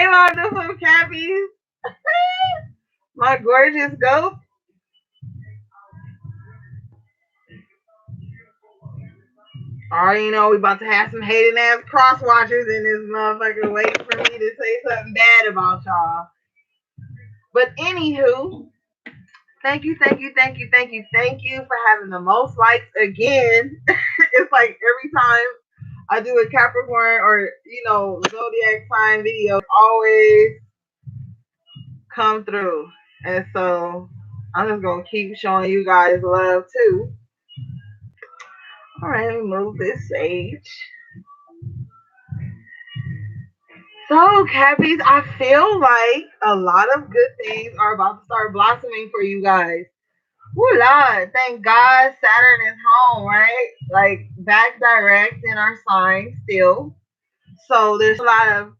Hey, my beautiful Cappies. My gorgeous goat. Already know we about to have some hating ass cross watchers in this motherfucker waiting for me to say something bad about y'all. But anywho, thank you, thank you, thank you, thank you, thank you for having the most likes again. It's like every time I do a Capricorn or zodiac sign video, always come through. And so I'm just gonna keep showing you guys love too. All right, let me move this sage. So, Cappies, I feel like a lot of good things are about to start blossoming for you guys. Ooh, Lord, thank God Saturn is home, right? Like back direct in our sign still. So there's a lot of,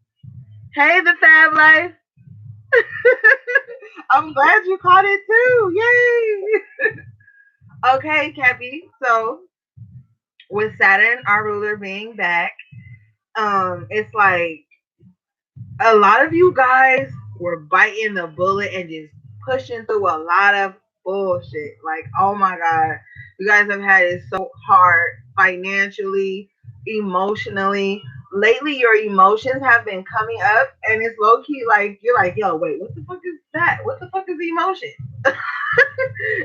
hey, the Fab Life. I'm glad you caught it too. Yay! Okay, Cappy. So with Saturn, our ruler, being back, it's like a lot of you guys were biting the bullet and just pushing through a lot of bullshit. Like, oh my God, you guys have had it so hard financially, emotionally. Lately, your emotions have been coming up, and it's low key like you're like, yo, wait, what the fuck is that? What the fuck is emotion?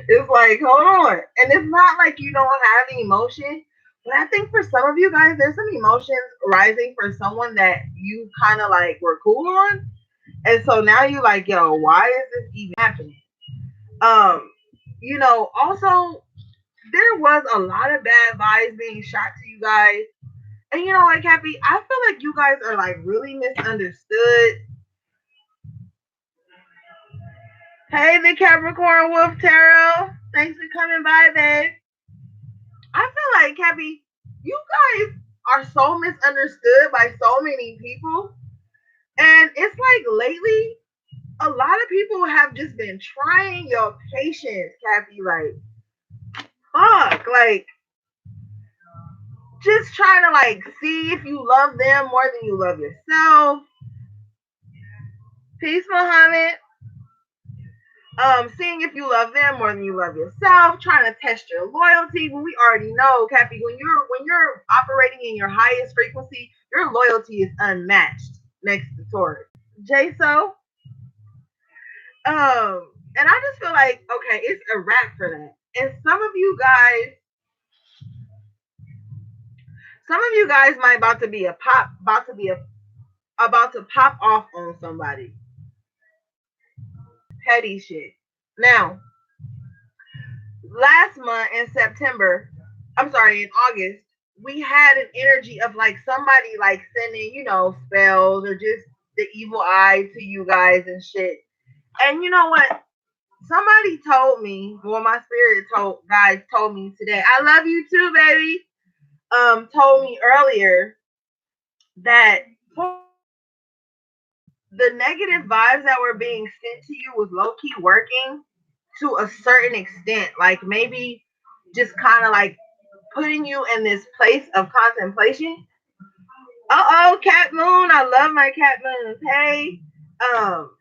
It's like, hold on. And it's not like you don't have emotion, but I think for some of you guys, there's some emotions rising for someone that you kind of like were cool on. And so now you're like, yo, why is this even happening? Um, also there was a lot of bad vibes being shot to you guys. And you know what, Cappy? I feel like you guys are like really misunderstood. Hey, the Capricorn Wolf Tarot. Thanks for coming by, babe. I feel like, Cappy, you guys are so misunderstood by so many people. And it's like lately, a lot of people have just been trying your patience, Cappy. Like, fuck. Like, just trying to, like, see if you love them more than you love yourself. Peace, Muhammad. Seeing if you love them more than you love yourself, trying to test your loyalty. When we already know, Cappy, when you're operating in your highest frequency, your loyalty is unmatched next to Taurus. JSO, and I just feel like okay, it's a wrap for that. And some of you guys might about to pop off on somebody. Petty shit. Now, last month in September, I'm sorry, in August, we had an energy of like somebody like sending, spells or just the evil eye to you guys and shit. And you know what? Somebody told me, well, my spirit guys told me today, I love you too, baby. Told me earlier that the negative vibes that were being sent to you was low key working to a certain extent. Like maybe just kind of like putting you in this place of contemplation. Oh, Cat Moon. I love my Cat Moons. Hey. Um,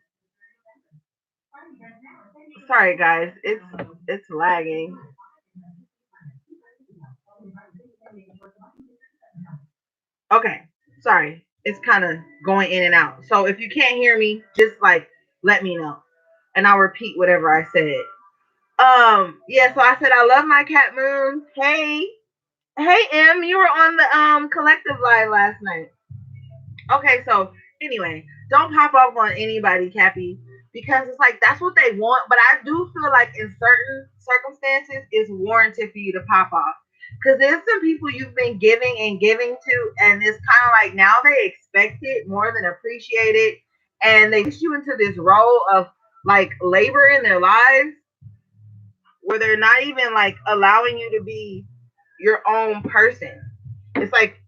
sorry guys. It's lagging. Okay. Sorry. It's kind of going in and out. So if you can't hear me, just like let me know. And I'll repeat whatever I said. Yeah, so I said I love my Cat Moon. Hey. Hey M, you were on the collective live last night. Okay, so anyway, don't pop up on anybody, Cappy, because it's like that's what they want. But I do feel like in certain circumstances, it's warranted for you to pop off because there's some people you've been giving and giving to, and it's kind of like now they expect it more than appreciate it, and they push you into this role of like labor in their lives where they're not even like allowing you to be your own person. It's like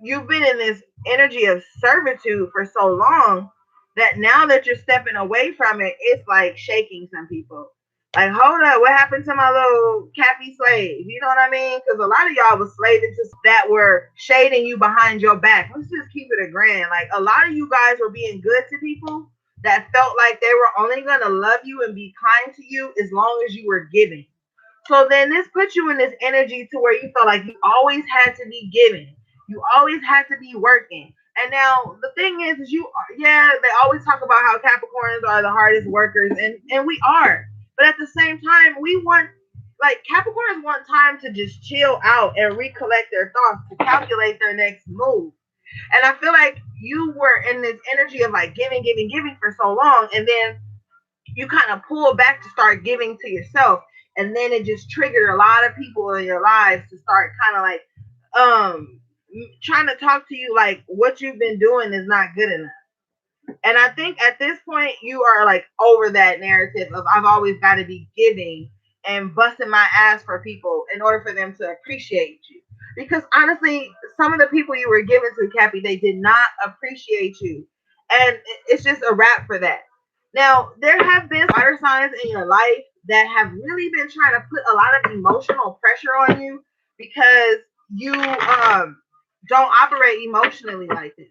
you've been in this energy of servitude for so long that now that you're stepping away from it, it's like shaking some people. Like, hold up, what happened to my little Cappy slave? You know what I mean? Because a lot of y'all was slaving to that were shading you behind your back. Let's just keep it a grand. Like, a lot of you guys were being good to people that felt like they were only gonna love you and be kind to you as long as you were giving. So then this puts you in this energy to where you felt like you always had to be giving. You always had to be working. And now the thing is you yeah, they always talk about how Capricorns are the hardest workers, and we are. But at the same time, we want like Capricorns want time to just chill out and recollect their thoughts to calculate their next move. And I feel like you were in this energy of like giving, giving, giving for so long, and then you kind of pull back to start giving to yourself, and then it just triggered a lot of people in your lives to start kind of like trying to talk to you like what you've been doing is not good enough. And I think at this point you are like over that narrative of I've always got to be giving and busting my ass for people in order for them to appreciate you. Because honestly, some of the people you were giving to, Cappy, they did not appreciate you. And it's just a wrap for that. Now, there have been water signs in your life that have really been trying to put a lot of emotional pressure on you because you don't operate emotionally like this.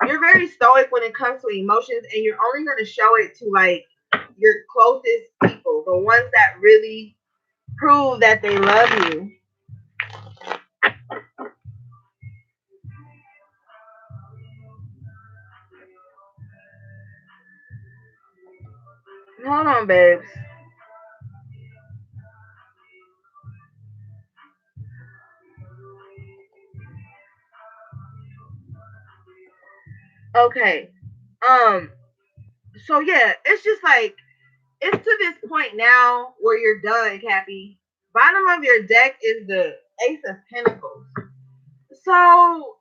You're very stoic when it comes to emotions, and you're only going to show it to like your closest people, the ones that really prove that they love you. Hold on, babes. Okay. Um. So yeah, it's just like it's to this point now where you're done, Cappy. Bottom of your deck is the Ace of Pentacles. So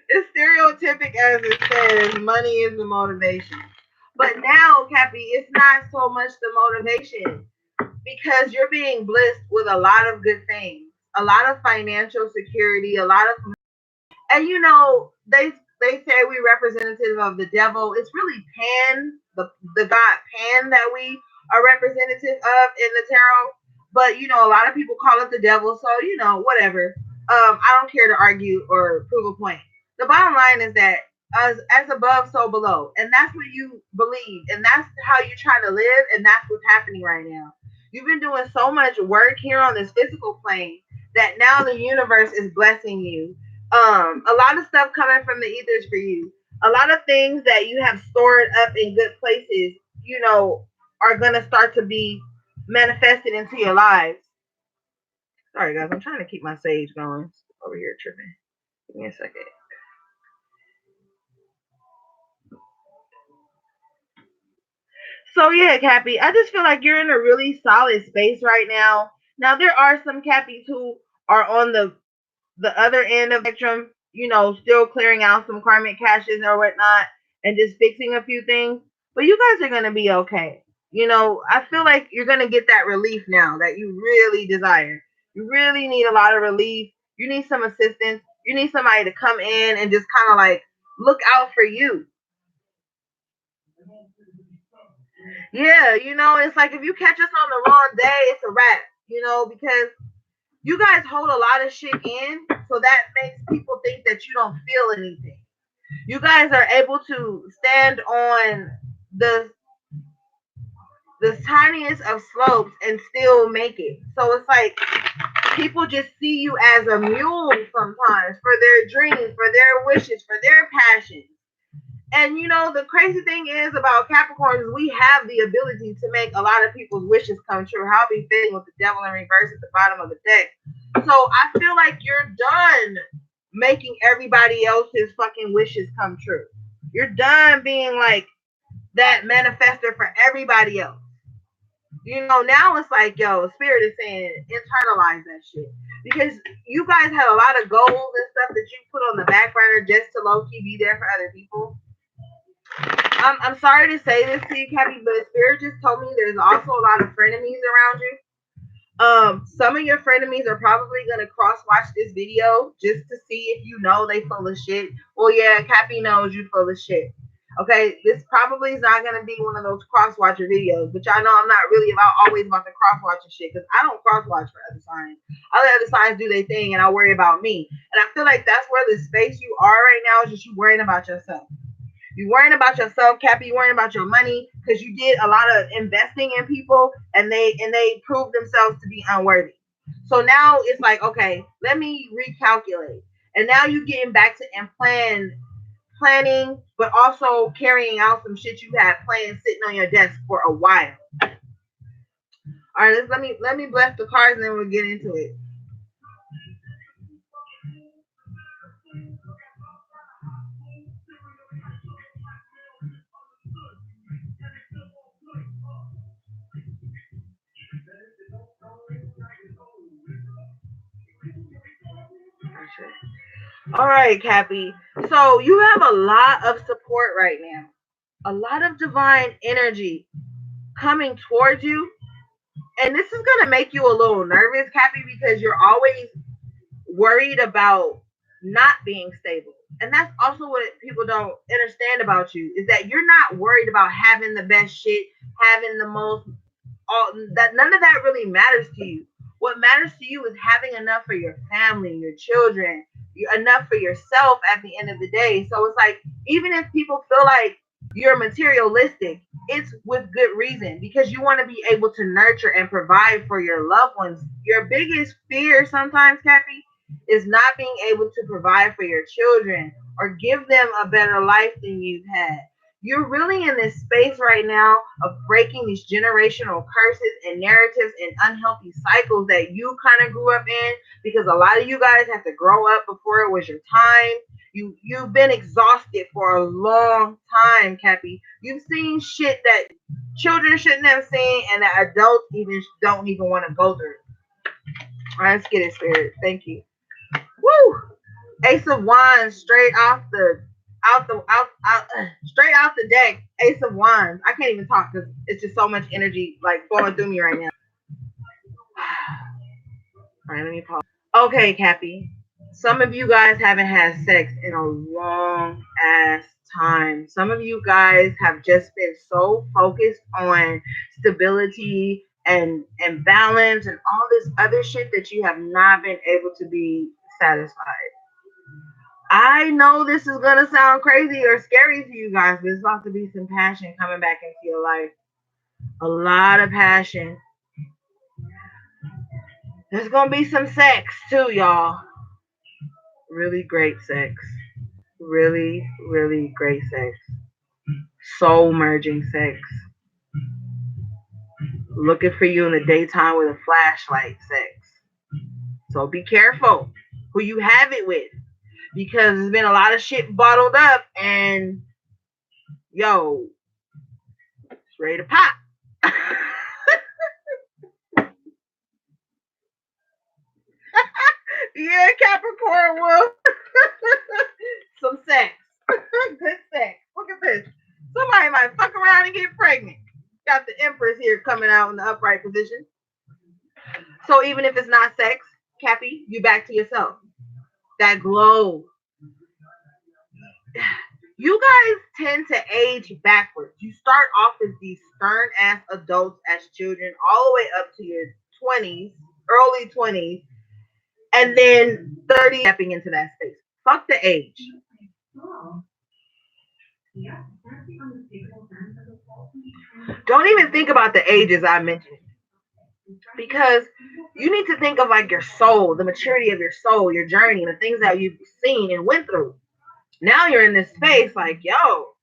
it's stereotypic as it says, money is the motivation. But now, Cappy, it's not so much the motivation because you're being blessed with a lot of good things, a lot of financial security, a lot of, and you know they say we representative of the devil. It's really Pan, the god Pan that we are representative of in the tarot. But you know, a lot of people call it the devil, so you know, whatever. I don't care to argue or prove a point. The bottom line is that as above, so below, and that's what you believe, and that's how you try to live, and that's what's happening right now. You've been doing so much work here on this physical plane that now the universe is blessing you. A lot of stuff coming from the ethers for you. A lot of things that you have stored up in good places, you know, are gonna start to be manifested into your lives. Sorry guys, I'm trying to keep my sage going over here tripping. Give me a second. So yeah, Cappy, I just feel like you're in a really solid space right now. Now there are some Cappies who are on the other end of the spectrum, you know, still clearing out some karmic caches or whatnot and just fixing a few things. But you guys are gonna be okay. You know, I feel like you're gonna get that relief now that you really desire. You really need a lot of relief. You need some assistance. You need somebody to come in and just kind of like look out for you. Yeah, you know, it's like if you catch us on the wrong day, it's a wrap. You know, because you guys hold a lot of shit in, so that makes people think that you don't feel anything. You guys are able to stand on the the tiniest of slopes and still make it. So it's like people just see you as a mule sometimes for their dreams, for their wishes, for their passions. And you know, the crazy thing is about Capricorn is we have the ability to make a lot of people's wishes come true. How be fitting with the devil in reverse at the bottom of the deck. So I feel like you're done making everybody else's fucking wishes come true. You're done being like that manifester for everybody else. You know, now it's like, yo, Spirit is saying internalize that shit. Because you guys had a lot of goals and stuff that you put on the back burner just to low key be there for other people. I'm sorry to say this to you, Cappy, but Spirit just told me there's also a lot of frenemies around you. Some of your frenemies are probably gonna cross watch this video just to see if you know they full of shit. Well, yeah, Cappy knows you full of shit. Okay, this probably is not gonna be one of those cross watcher videos, but y'all know I'm not really about always about the cross watching shit because I don't cross watch for other signs. I let other signs do their thing and I worry about me. And I feel like that's where the space you are right now is just you worrying about yourself. You worrying about yourself, Cappy. You worrying about your money because you did a lot of investing in people and they proved themselves to be unworthy. So now it's like, okay, let me recalculate. And now you getting back to and planning, but also carrying out some shit you had planned sitting on your desk for a while. All right, let me bless the cards and then we'll get into it. All right, Cappy. So you have a lot of support right now, a lot of divine energy coming towards you, and this is gonna make you a little nervous, Cappy, because you're always worried about not being stable. And that's also what people don't understand about you is that you're not worried about having the best shit, having the most all that none of that really matters to you. What matters to you is having enough for your family, your children, enough for yourself at the end of the day. So it's like even if people feel like you're materialistic, it's with good reason because you want to be able to nurture and provide for your loved ones. Your biggest fear sometimes, Cappy, is not being able to provide for your children or give them a better life than you've had. You're really in this space right now of breaking these generational curses and narratives and unhealthy cycles that you kind of grew up in because a lot of you guys have to grow up before it was your time. You've been exhausted for a long time, Cappy. You've seen shit that children shouldn't have seen and that adults even don't even want to go through. All right, let's get it, Spirit. Thank you. Woo! Ace of Wands straight off the straight off the deck. Ace of Wands. I can't even talk because it's just so much energy like flowing through me right now. All right, let me pause. Okay, Cappy. Some of you guys haven't had sex in a long ass time. Some of you guys have just been so focused on stability and balance and all this other shit that you have not been able to be satisfied. I know this is gonna sound crazy or scary to you guys, but it's about to be some passion coming back into your life. A lot of passion. There's gonna be some sex too, y'all. Really great sex. Really, really great sex. Soul merging sex. Looking for you in the daytime with a flashlight sex. So be careful who you have it with. Because there's been a lot of shit bottled up and yo, it's ready to pop. Yeah, Capricorn wolf. Some sex. Good sex. Look at this. Somebody might fuck around and get pregnant. Got the Empress here coming out in the upright position. So even if it's not sex, Cappy, you back to yourself. That glow. You guys tend to age backwards. You start off as these stern ass adults as children, all the way up to your 20s, early 20s, and then 30 stepping into that space. Fuck the age. Don't even think about the ages I mentioned because you need to think of like your soul, the maturity of your soul, your journey, the things that you've seen and went through. Now you're in this space like, yo,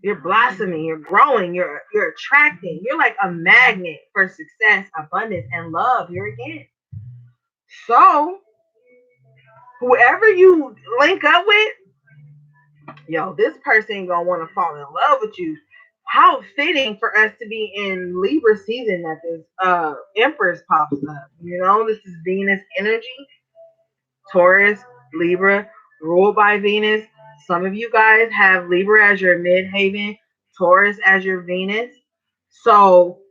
you're blossoming, you're growing, you're attracting. You're like a magnet for success, abundance, and love here again. So whoever you link up with, yo, this person gonna want to fall in love with you. How fitting for us to be in Libra season that this Empress pops up. You know, this is Venus energy, Taurus, Libra, ruled by Venus. Some of you guys have Libra as your midhaven, Taurus as your Venus. So,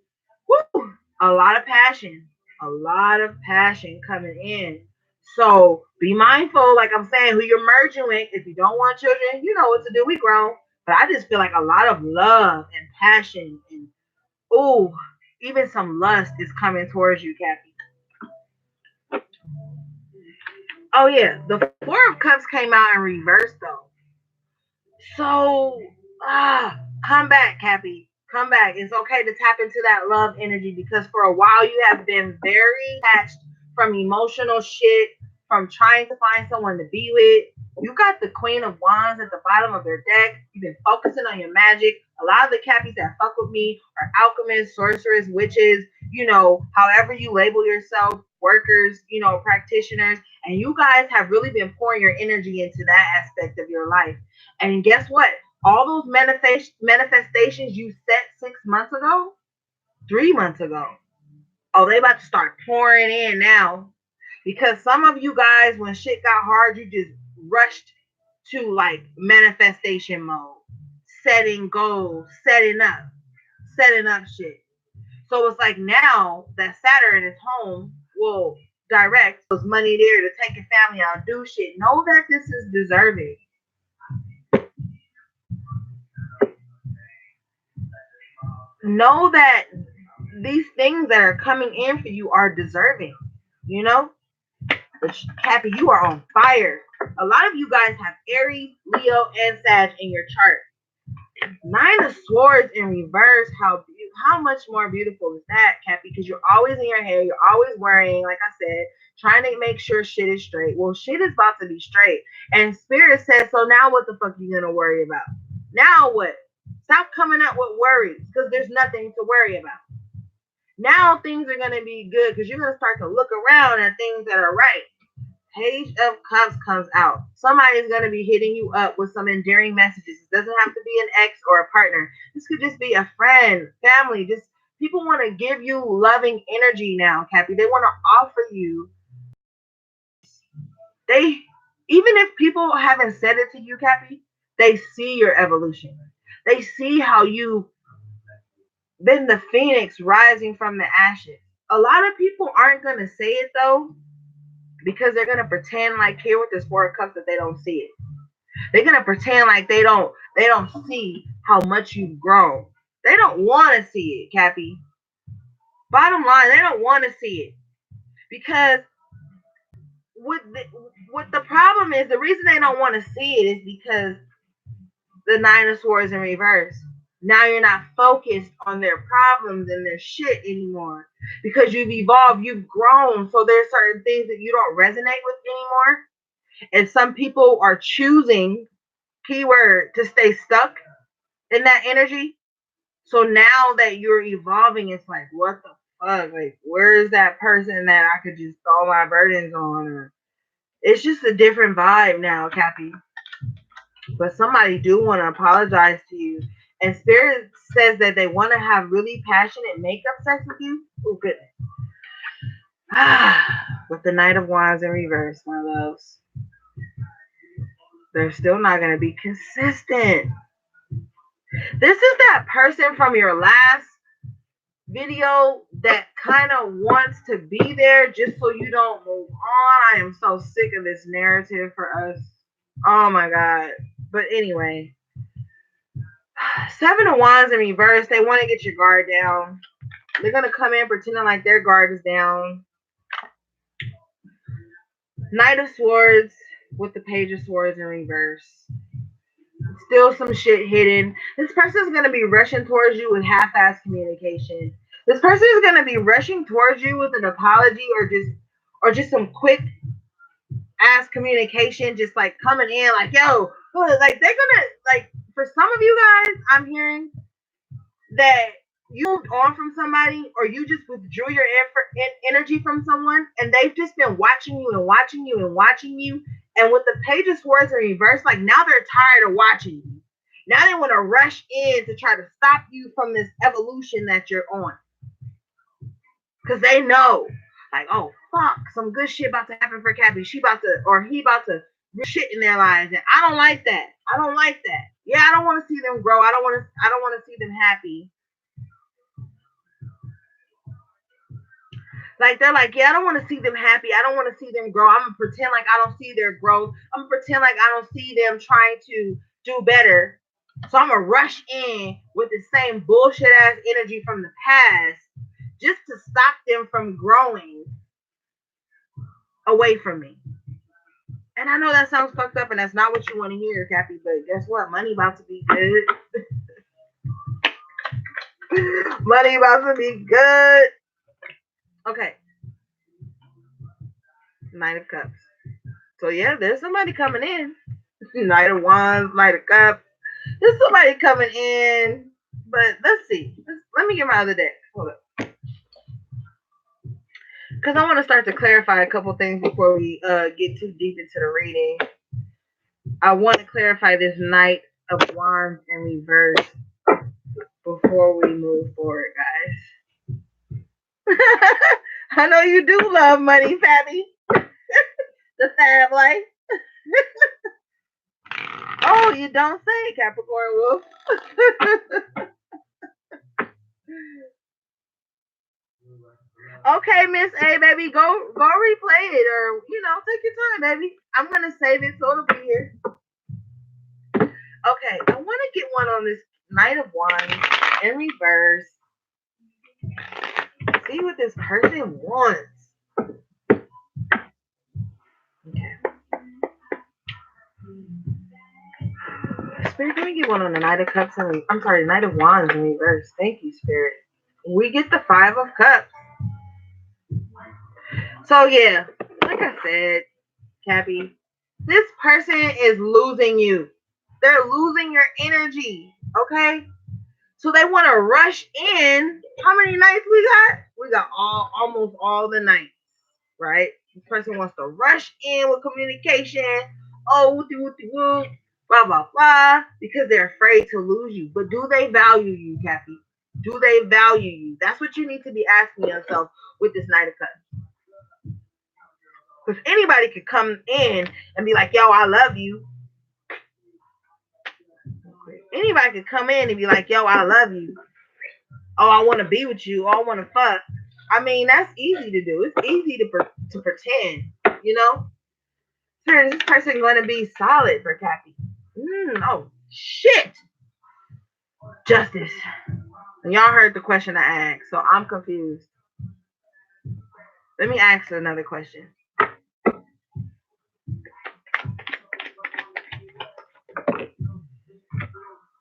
woo, a lot of passion coming in. So be mindful, like I'm saying, who you're merging with. If you don't want children, you know what to do. We grown. But I just feel like a lot of love and passion and ooh, even some lust is coming towards you, Kathy. Oh yeah, the Four of Cups came out in reverse though. So, come back, Cappy. Come back. It's okay to tap into that love energy because for a while you have been very attached from emotional shit, from trying to find someone to be with. You got the Queen of Wands at the bottom of their deck. You've been focusing on your magic. A lot of the Cappies that fuck with me are alchemists, sorcerers, witches, however you label yourself, workers, practitioners. And you guys have really been pouring your energy into that aspect of your life. And guess what? All those manifestations you set 6 months ago, 3 months ago, oh, they about to start pouring in now. Because some of you guys, when shit got hard, you just rushed to like manifestation mode, setting goals, setting up shit. So it's like now that Saturn is home, will direct those money there to take your family out, do shit. Know that this is deserving. Know that these things that are coming in for you are deserving. You know, but Cappy, you are on fire. A lot of you guys have Aries, Leo, and Sag in your chart. Nine of Swords in reverse. How much more beautiful is that, Cappy? Because you're always in your hair. You're always worrying, like I said, trying to make sure shit is straight. Well, shit is about to be straight. And Spirit says, so now what the fuck are you gonna worry about? Now what? Stop coming up with worries because there's nothing to worry about. Now things are going to be good because you're going to start to look around at things that are right. Page of Cups comes out. Somebody is going to be hitting you up with some endearing messages. It doesn't have to be an ex or a partner. This could just be a friend, family. Just people want to give you loving energy now, Cappy. They want to offer you. They even if people haven't said it to you, Cappy, they see your evolution. They see how you been the phoenix rising from the ashes. A lot of people aren't gonna say it though, because they're gonna pretend like here with this Four of Cups that they don't see it. They're gonna pretend like they don't see how much you've grown. They don't want to see it, Cappy. Bottom line, they don't want to see it because what the problem is, the reason they don't want to see it is because the Nine of Swords in reverse. Now you're not focused on their problems and their shit anymore because you've evolved, you've grown. So there's certain things that you don't resonate with anymore. And some people are choosing, keyword, to stay stuck in that energy. So now that you're evolving, it's like, what the fuck? Like, where's that person that I could just throw my burdens on? Or it's just a different vibe now, Cappy. But somebody do want to apologize to you. And Spirit says that they want to have really passionate makeup sex with you. Oh, goodness. With the Knight of Wands in reverse, my loves. They're still not going to be consistent. This is that person from your last video that kind of wants to be there just so you don't move on. I am so sick of this narrative for us. Oh my God. But anyway, Seven of Wands in reverse. They want to get your guard down. They're going to come in pretending like their guard is down. Knight of Swords with the Page of Swords in reverse. Still some shit hidden. This person is going to be rushing towards you with half-assed communication. This person is going to be rushing towards you with an apology or just some quick ass communication, just like coming in like, yo, like they're gonna, like, for some of you guys, I'm hearing that you moved on from somebody or you just withdrew your energy from someone and they've just been watching you and watching you and watching you. And with the Page of Swords in reverse, like now they're tired of watching you. Now they want to rush in to try to stop you from this evolution that you're on. Because they know, like, oh, fuck, some good shit about to happen for Cappy. She about to, or he about to shit in their lives. And I don't like that. I don't like that. Yeah, I don't want to see them grow. I don't want to see them happy. Like they're like, yeah, I don't want to see them happy. I don't want to see them grow. I'm gonna pretend like I don't see their growth. I'm gonna pretend like I don't see them trying to do better. So I'm gonna rush in with the same bullshit ass energy from the past just to stop them from growing away from me. And I know that sounds fucked up and that's not what you want to hear, Cappy, but guess what? Money about to be good. Money about to be good. Okay. Knight of Cups. So yeah, there's somebody coming in. Knight of Wands, Knight of Cups. There's somebody coming in. But let's see. Let me get my other deck. Hold up. Because I want to start to clarify a couple things before we get too deep into the reading. I want to clarify this Knight of Wands in reverse before we move forward, guys. I know you do love money, Fabby. The fab life. Oh, you don't say, Capricorn Wolf. Okay, Miss A, baby, go replay it, or take your time, baby. I'm gonna save it so it'll be here. Okay, I want to get one on this Knight of Wands in reverse. See what this person wants. Okay. Spirit, can we get one on the Knight of Cups Knight of Wands in reverse? Thank you, Spirit. We get the Five of Cups. So yeah, like I said, Cappy, this person is losing you. They're losing your energy. Okay? So they want to rush in. How many nights we got? We got almost all the nights, right? This person wants to rush in with communication. Oh, woo, blah, blah, blah, because they're afraid to lose you. But do they value you, Cappy? Do they value you? That's what you need to be asking yourself with this Knight of Cups. Because anybody could come in and be like, yo, I love you. Anybody could come in and be like, yo, I love you. Oh, I want to be with you. Oh, I want to fuck. I mean, that's easy to do. It's easy to pretend, you know? Sir, is this person going to be solid for Cappy? Oh, shit. Justice. And y'all heard the question I asked, so I'm confused. Let me ask another question.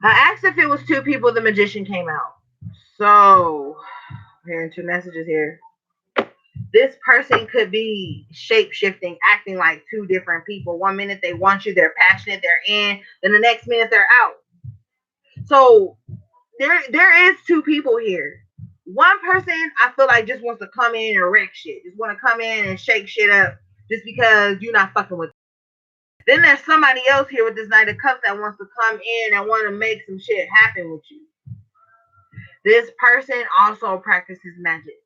I asked if it was two people, the magician came out. So, hearing two messages here. This person could be shape shifting, acting like two different people. One minute they want you, they're passionate, they're in, then the next minute they're out. So there is two people here. One person I feel like just wants to come in and wreck shit. Just want to come in and shake shit up just because you're not fucking with them. Then there's somebody else here with this Knight of Cups that wants to come in and want to make some shit happen with you. This person also practices magic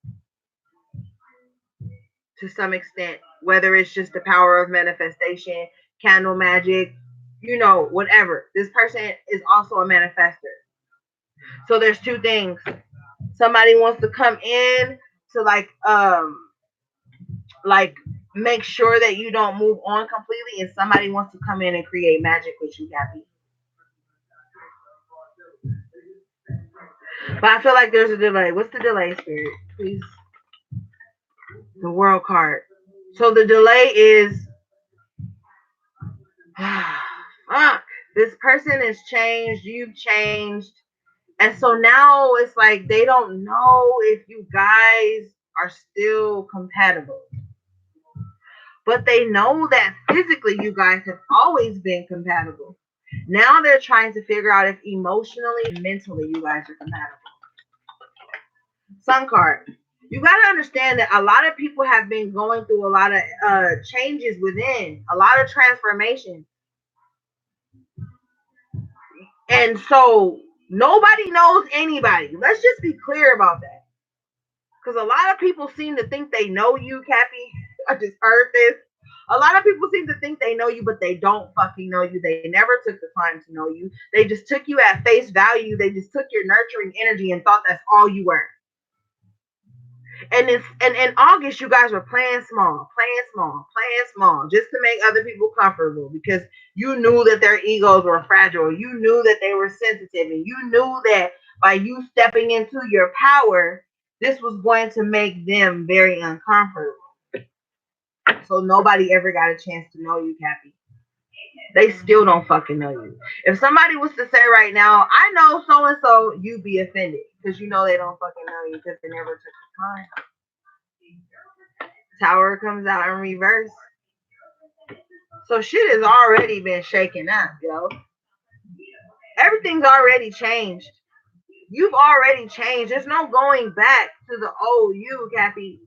to some extent, whether it's just the power of manifestation, candle magic, whatever. This person is also a manifester. So there's two things. Somebody wants to come in to like make sure that you don't move on completely, and somebody wants to come in and create magic with you, Gabby. But I feel like there's a delay. What's the delay, Spirit? Please. The World card. So the delay is fuck. This person has changed, you've changed. And so now it's like they don't know if you guys are still compatible. But they know that physically you guys have always been compatible. Now they're trying to figure out if emotionally and mentally you guys are compatible. Sun card. You got to understand that a lot of people have been going through a lot of changes within, a lot of transformation. And so nobody knows anybody. Let's just be clear about that. Because a lot of people seem to think they know you, Cappy. I just heard this. A lot of people seem to think they know you, but they don't fucking know you. They never took the time to know you. They just took you at face value. They just took your nurturing energy and thought that's all you were. And in August, you guys were playing small, just to make other people comfortable because you knew that their egos were fragile. You knew that they were sensitive, and you knew that by you stepping into your power, this was going to make them very uncomfortable. So nobody ever got a chance to know you, Cappy. They still don't fucking know you. If somebody was to say right now, I know so and so, you'd be offended because you know they don't fucking know you because they never took the time. Tower comes out in reverse. So shit has already been shaken up, yo. Everything's already changed. You've already changed. There's no going back to the old you, Cappy.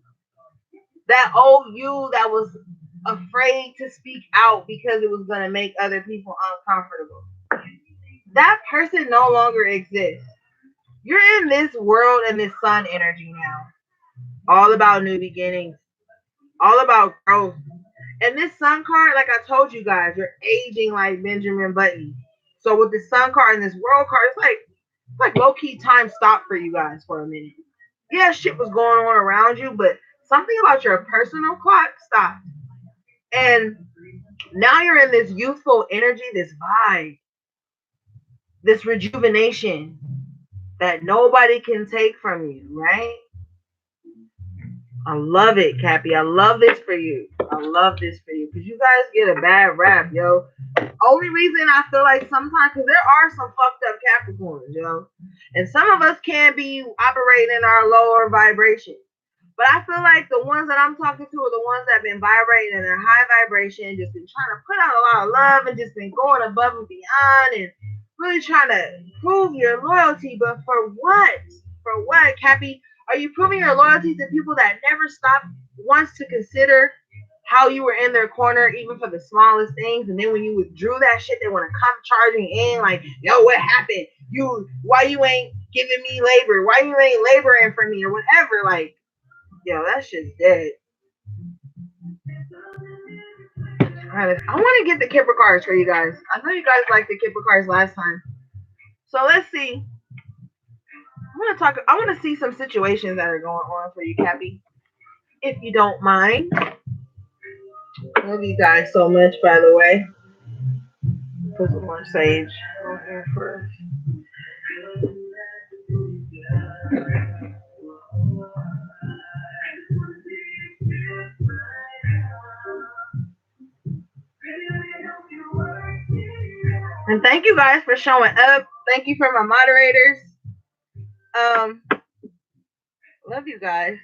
That old you that was afraid to speak out because it was going to make other people uncomfortable. That person no longer exists. You're in this world and this sun energy now. All about new beginnings. All about growth. And this sun card, like I told you guys, you're aging like Benjamin Button. So with the sun card and this world card, it's like low key time stopped for you guys for a minute. Yeah, shit was going on around you, but something about your personal clock stopped. And now you're in this youthful energy, this vibe, this rejuvenation that nobody can take from you, right? I love it, Cappy. I love this for you. I love this for you because you guys get a bad rap, yo. Only reason I feel like sometimes, because there are some fucked up Capricorns, yo, and some of us can be operating in our lower vibration. But I feel like the ones that I'm talking to are the ones that have been vibrating in their high vibration, just been trying to put out a lot of love and just been going above and beyond and really trying to prove your loyalty. But for what? For what, Cappy? Are you proving your loyalty to people that never stopped once to consider how you were in their corner, even for the smallest things? And then when you withdrew that shit, they want to come charging in like, yo, what happened? Why you ain't giving me labor? Why you ain't laboring for me or whatever? Like, yo, that shit's dead. I want to get the Kipper cards for you guys. I know you guys liked the Kipper cards last time. So let's see. I want to see some situations that are going on for you, Cappy. If you don't mind. Love you guys so much, by the way. Put some more sage on here first. And thank you guys for showing up. Thank you for my moderators. Love you guys.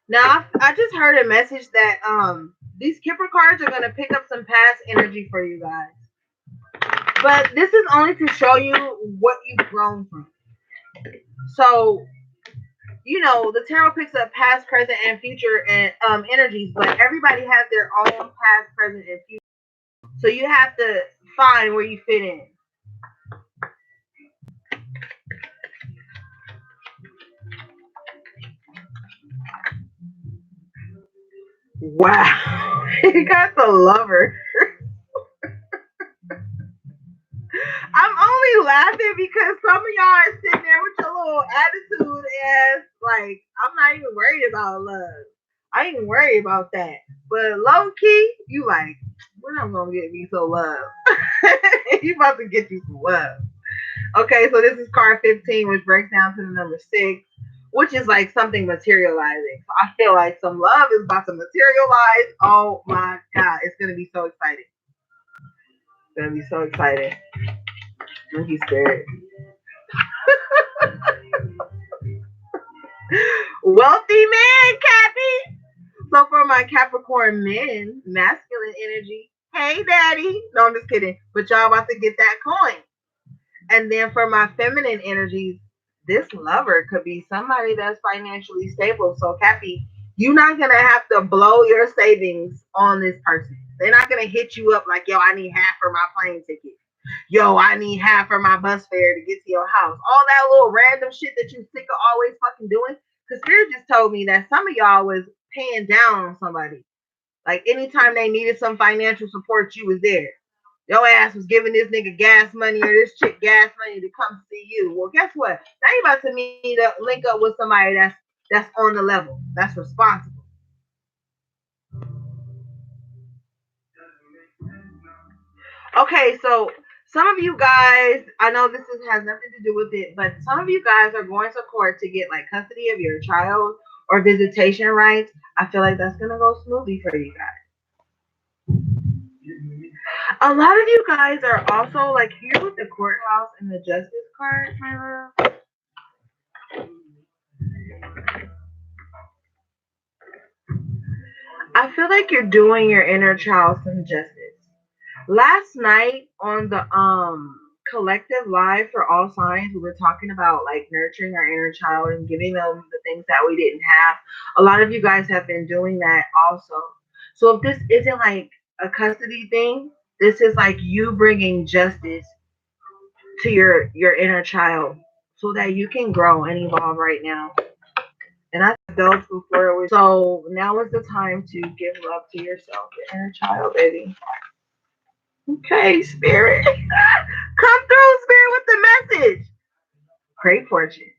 Now I just heard a message that these Kipper cards are gonna pick up some past energy for you guys. But this is only to show you what you've grown from. So, you know, the tarot picks up past, present, and future and energies, but everybody has their own past, present, and future. So you have to find where you fit in. Wow. He got the lover. I'm only laughing because some of y'all are sitting there with your little attitude as like, I'm not even worried about love. I ain't even worried about that. But low key, you like, when I'm gonna get me some love. You about to get you some love. Okay, so this is card 15, which breaks down to the number 6, which is like something materializing. So I feel like some love is about to materialize. Oh my god, it's gonna be so exciting. It's gonna be so exciting. He's scared. Wealthy man, Cappy. So for my Capricorn men, masculine energy, hey daddy. No, I'm just kidding. But y'all about to get that coin. And then for my feminine energies, this lover could be somebody that's financially stable. So Cappy, you're not gonna have to blow your savings on this person. They're not gonna hit you up like, yo, I need half for my plane ticket. Yo, I need half for my bus fare to get to your house. All that little random shit that you sick of always fucking doing. Because Spirit just told me that some of y'all was paying down on somebody. Like anytime they needed some financial support, you was there. Your ass was giving this nigga gas money or this chick gas money to come see you. Well, guess what? Now you about to meet up, link up with somebody that's on the level, that's responsible. Okay, so some of you guys, I know has nothing to do with it, but some of you guys are going to court to get like custody of your child or visitation rights. I feel like that's gonna go smoothly for you guys. A lot of you guys are also like here with the courthouse and the justice card, my love. I feel like you're doing your inner child some justice. Last night on the collective live for all signs, we were talking about like nurturing our inner child and giving them the things that we didn't have. A lot of you guys have been doing that also. So if this isn't like a custody thing, this is like you bringing justice to your inner child so that you can grow and evolve right now. And I built before it was so now is the time to give love to yourself, your inner child, baby. Okay, spirit. Come through, spirit, with the message. Great fortune.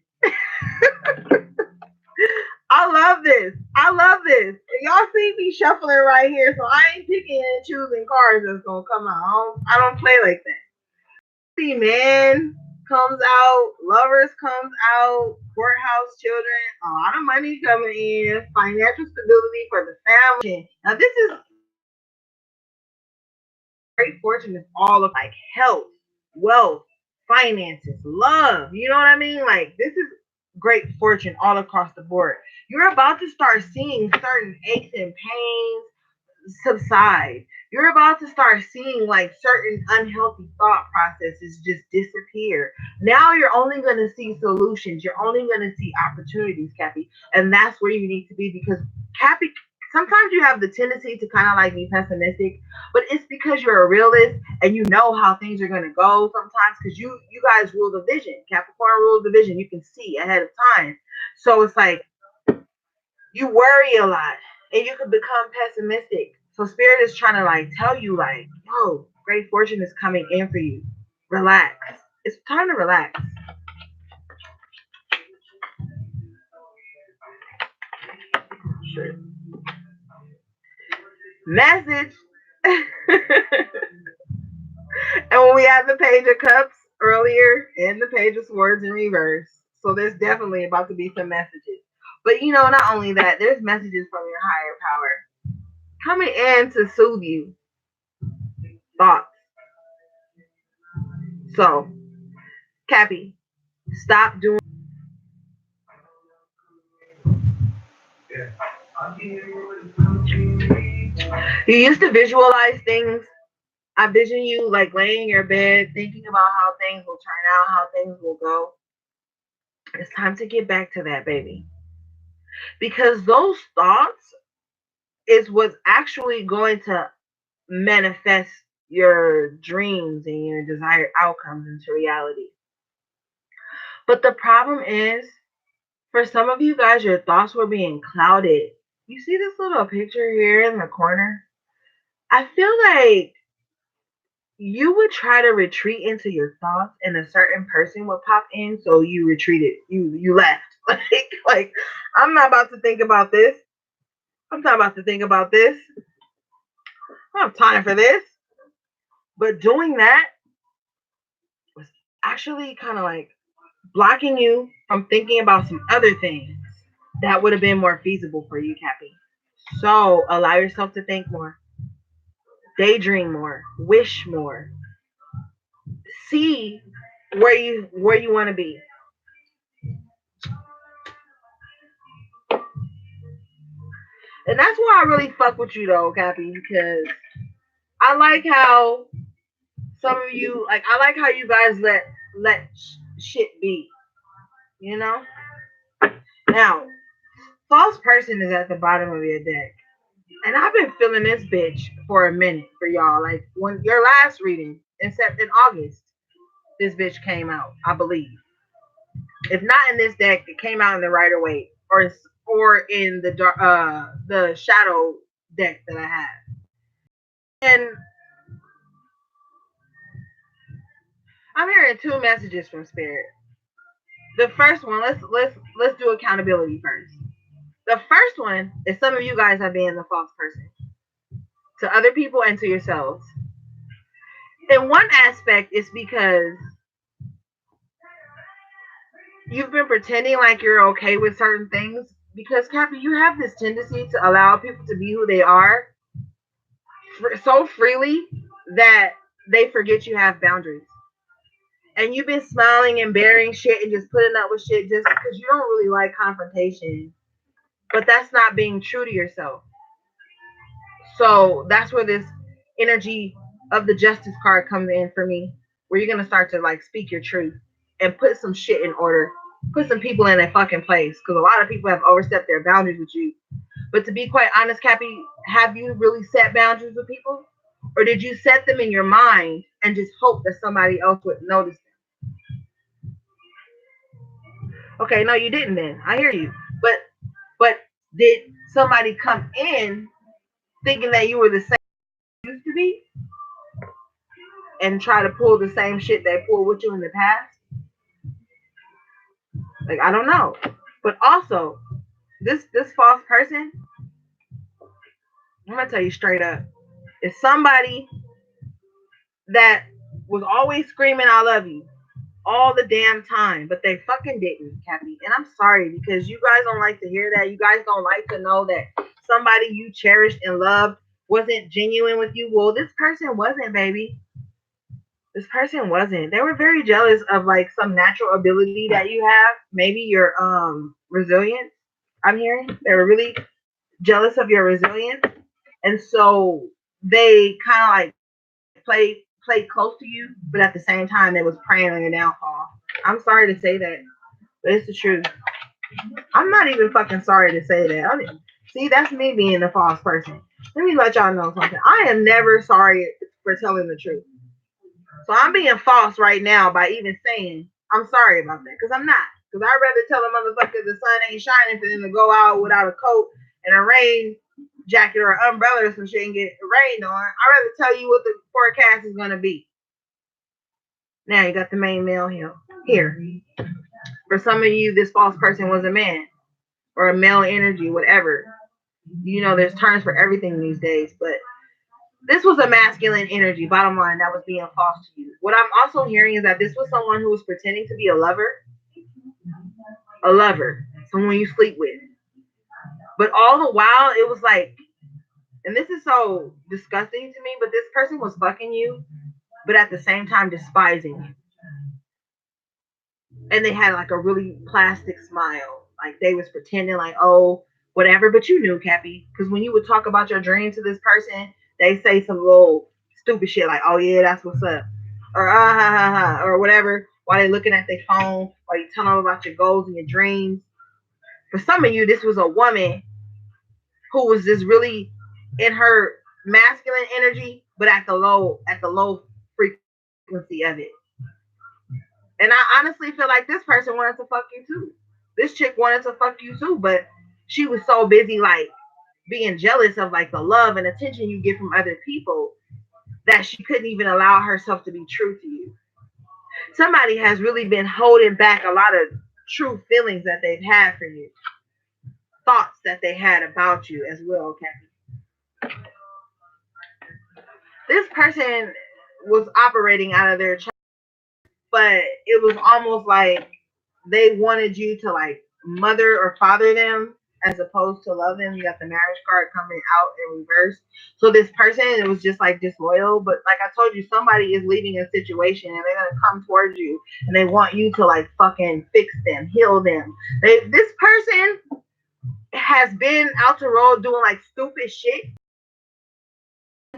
I love this. I love this. Y'all see me shuffling right here, so I ain't picking and choosing cards that's gonna come out. I don't play like that. See, man comes out, lovers comes out, courthouse children, a lot of money coming in, financial stability for the family. Now this is great fortune is all of like health, wealth, finances, love. You know what I mean? Like this is great fortune all across the board. You're about to start seeing certain aches and pains subside. You're about to start seeing like certain unhealthy thought processes just disappear. Now you're only going to see solutions. You're only going to see opportunities, Cappy. And that's where you need to be because Cappy, sometimes you have the tendency to kind of like be pessimistic, but it's because you're a realist and you know how things are going to go sometimes because you guys rule the vision. Capricorn rules the vision. You can see ahead of time. So it's like you worry a lot and you can become pessimistic. So spirit is trying to like tell you like, yo, great fortune is coming in for you. Relax. It's time to relax. Sure. Message. And when we had the page of cups earlier and the page of swords in reverse. So there's definitely about to be some messages. But you know, not only that, there's messages from your higher power coming in to soothe you. Thoughts. So, Cappy, stop doing. You used to visualize things. I vision you like laying in your bed, thinking about how things will turn out, how things will go. It's time to get back to that, baby. Because those thoughts is what's actually going to manifest your dreams and your desired outcomes into reality. But the problem is, for some of you guys, your thoughts were being clouded. You see this little picture here in the corner? I feel like you would try to retreat into your thoughts and a certain person would pop in, so you retreated. You left. Like I'm not about to think about this. I'm not about to think about this. I don't have time for this. But doing that was actually kind of like blocking you from thinking about some other things that would have been more feasible for you, Cappy. So allow yourself to think more, daydream more, wish more, see where you want to be. And that's why I really fuck with you though, Cappy, because I like how some of you like I like how you guys let shit be, you know? Now, false person is at the bottom of your deck. And I've been feeling this bitch for a minute for y'all. Like when your last reading, except in August. This bitch came out, I believe. If not in this deck, it came out in the Rider Waite or in the Shadow deck that I have. And I'm hearing two messages from Spirit. The first one, let's do accountability first. The first one is some of you guys are being the false person to other people and to yourselves. In one aspect, it's because you've been pretending like you're okay with certain things. Because Cappy, you have this tendency to allow people to be who they are so freely that they forget you have boundaries. And you've been smiling and bearing shit and just putting up with shit just because you don't really like confrontation. But that's not being true to yourself. So that's where this energy of the justice card comes in for me, where you're gonna start to like speak your truth and put some shit in order, put some people in their fucking place, because a lot of people have overstepped their boundaries with you. But to be quite honest, Cappy, have you really set boundaries with people, or did you set them in your mind and just hope that somebody else would notice them? Okay, no, you didn't. Then I hear you, but did somebody come in thinking that you were the same you used to be? And try to pull the same shit they pulled with you in the past? Like, I don't know. But also, this false person, I'm gonna tell you straight up, is somebody that was always screaming I love you all the damn time, but they fucking didn't, Cappy. And I'm sorry because you guys don't like to hear that. You guys don't like to know that somebody you cherished and loved wasn't genuine with you. Well, this person wasn't, baby. This person wasn't. They were very jealous of like some natural ability that you have, maybe your resilience. I'm hearing they were really jealous of your resilience, and so they kind of like played close to you, but at the same time they was preying on your downfall. I'm sorry to say that, but it's the truth. I'm not even fucking sorry to say that. I mean, see, that's me being the false person. Let me let y'all know something. I am never sorry for telling the truth. So I'm being false right now by even saying I'm sorry about that, because I'm not. Because I'd rather tell a motherfucker the sun ain't shining for them to go out without a coat and a rain jacket or an umbrella or some shit and get rained on. I'd rather tell you what the forecast is going to be. Now you got the main male here. For some of you, this false person was a man or a male energy, whatever. You know, there's terms for everything these days, but this was a masculine energy, bottom line, that was being false to you. What I'm also hearing is that this was someone who was pretending to be a lover, someone you sleep with. But all the while, it was like, and this is so disgusting to me, but this person was fucking you, but at the same time despising you. And they had like a really plastic smile. Like they was pretending like, oh, whatever, but you knew, Cappy. Because when you would talk about your dream to this person, they say some little stupid shit like, oh yeah, that's what's up. Or ah ha ha ha or whatever, while they looking at their phone, while you telling them about your goals and your dreams. For some of you, this was a woman who was just really in her masculine energy, but at the low frequency of it. And I honestly feel like this person wanted to fuck you too. This chick wanted to fuck you too, but she was so busy like being jealous of like the love and attention you get from other people that she couldn't even allow herself to be true to you. Somebody has really been holding back a lot of true feelings that they've had for you, thoughts that they had about you as well, Kathy. This person was operating out of their child, but it was almost like they wanted you to like mother or father them as opposed to love them. You got the marriage card coming out in reverse. So this person, it was just like disloyal. But like I told you, somebody is leaving a situation and they're gonna come towards you and they want you to like fucking fix them, heal them. This person has been out the road doing like stupid shit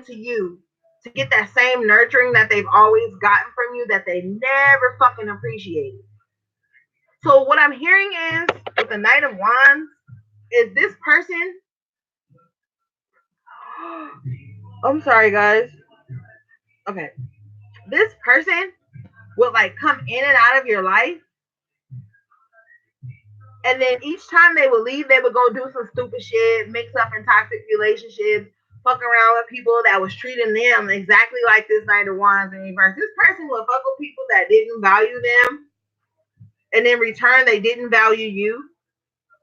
to you to get that same nurturing that they've always gotten from you that they never fucking appreciated. So what I'm hearing is with the Knight of Wands is this person. I'm sorry, guys. Okay. this person would like come in and out of your life, and then each time they would leave, they would go do some stupid shit, mix up in toxic relationships, fuck around with people that was treating them exactly like this Knight of Wands in reverse. This person would fuck with people that didn't value them, and in return, they didn't value you,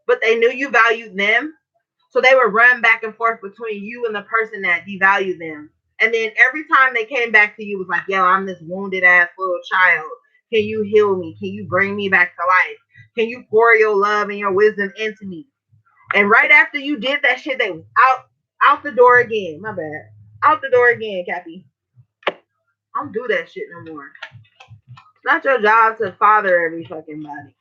but they knew you valued them. So they would run back and forth between you and the person that devalued them. And then every time they came back to you, it was like, yo, I'm this wounded ass little child. Can you heal me? Can you bring me back to life? Can you pour your love and your wisdom into me? And right after you did that shit, they was out the door again. My bad. Out the door again, Cappy. I don't do that shit no more. It's not your job to father every fucking body.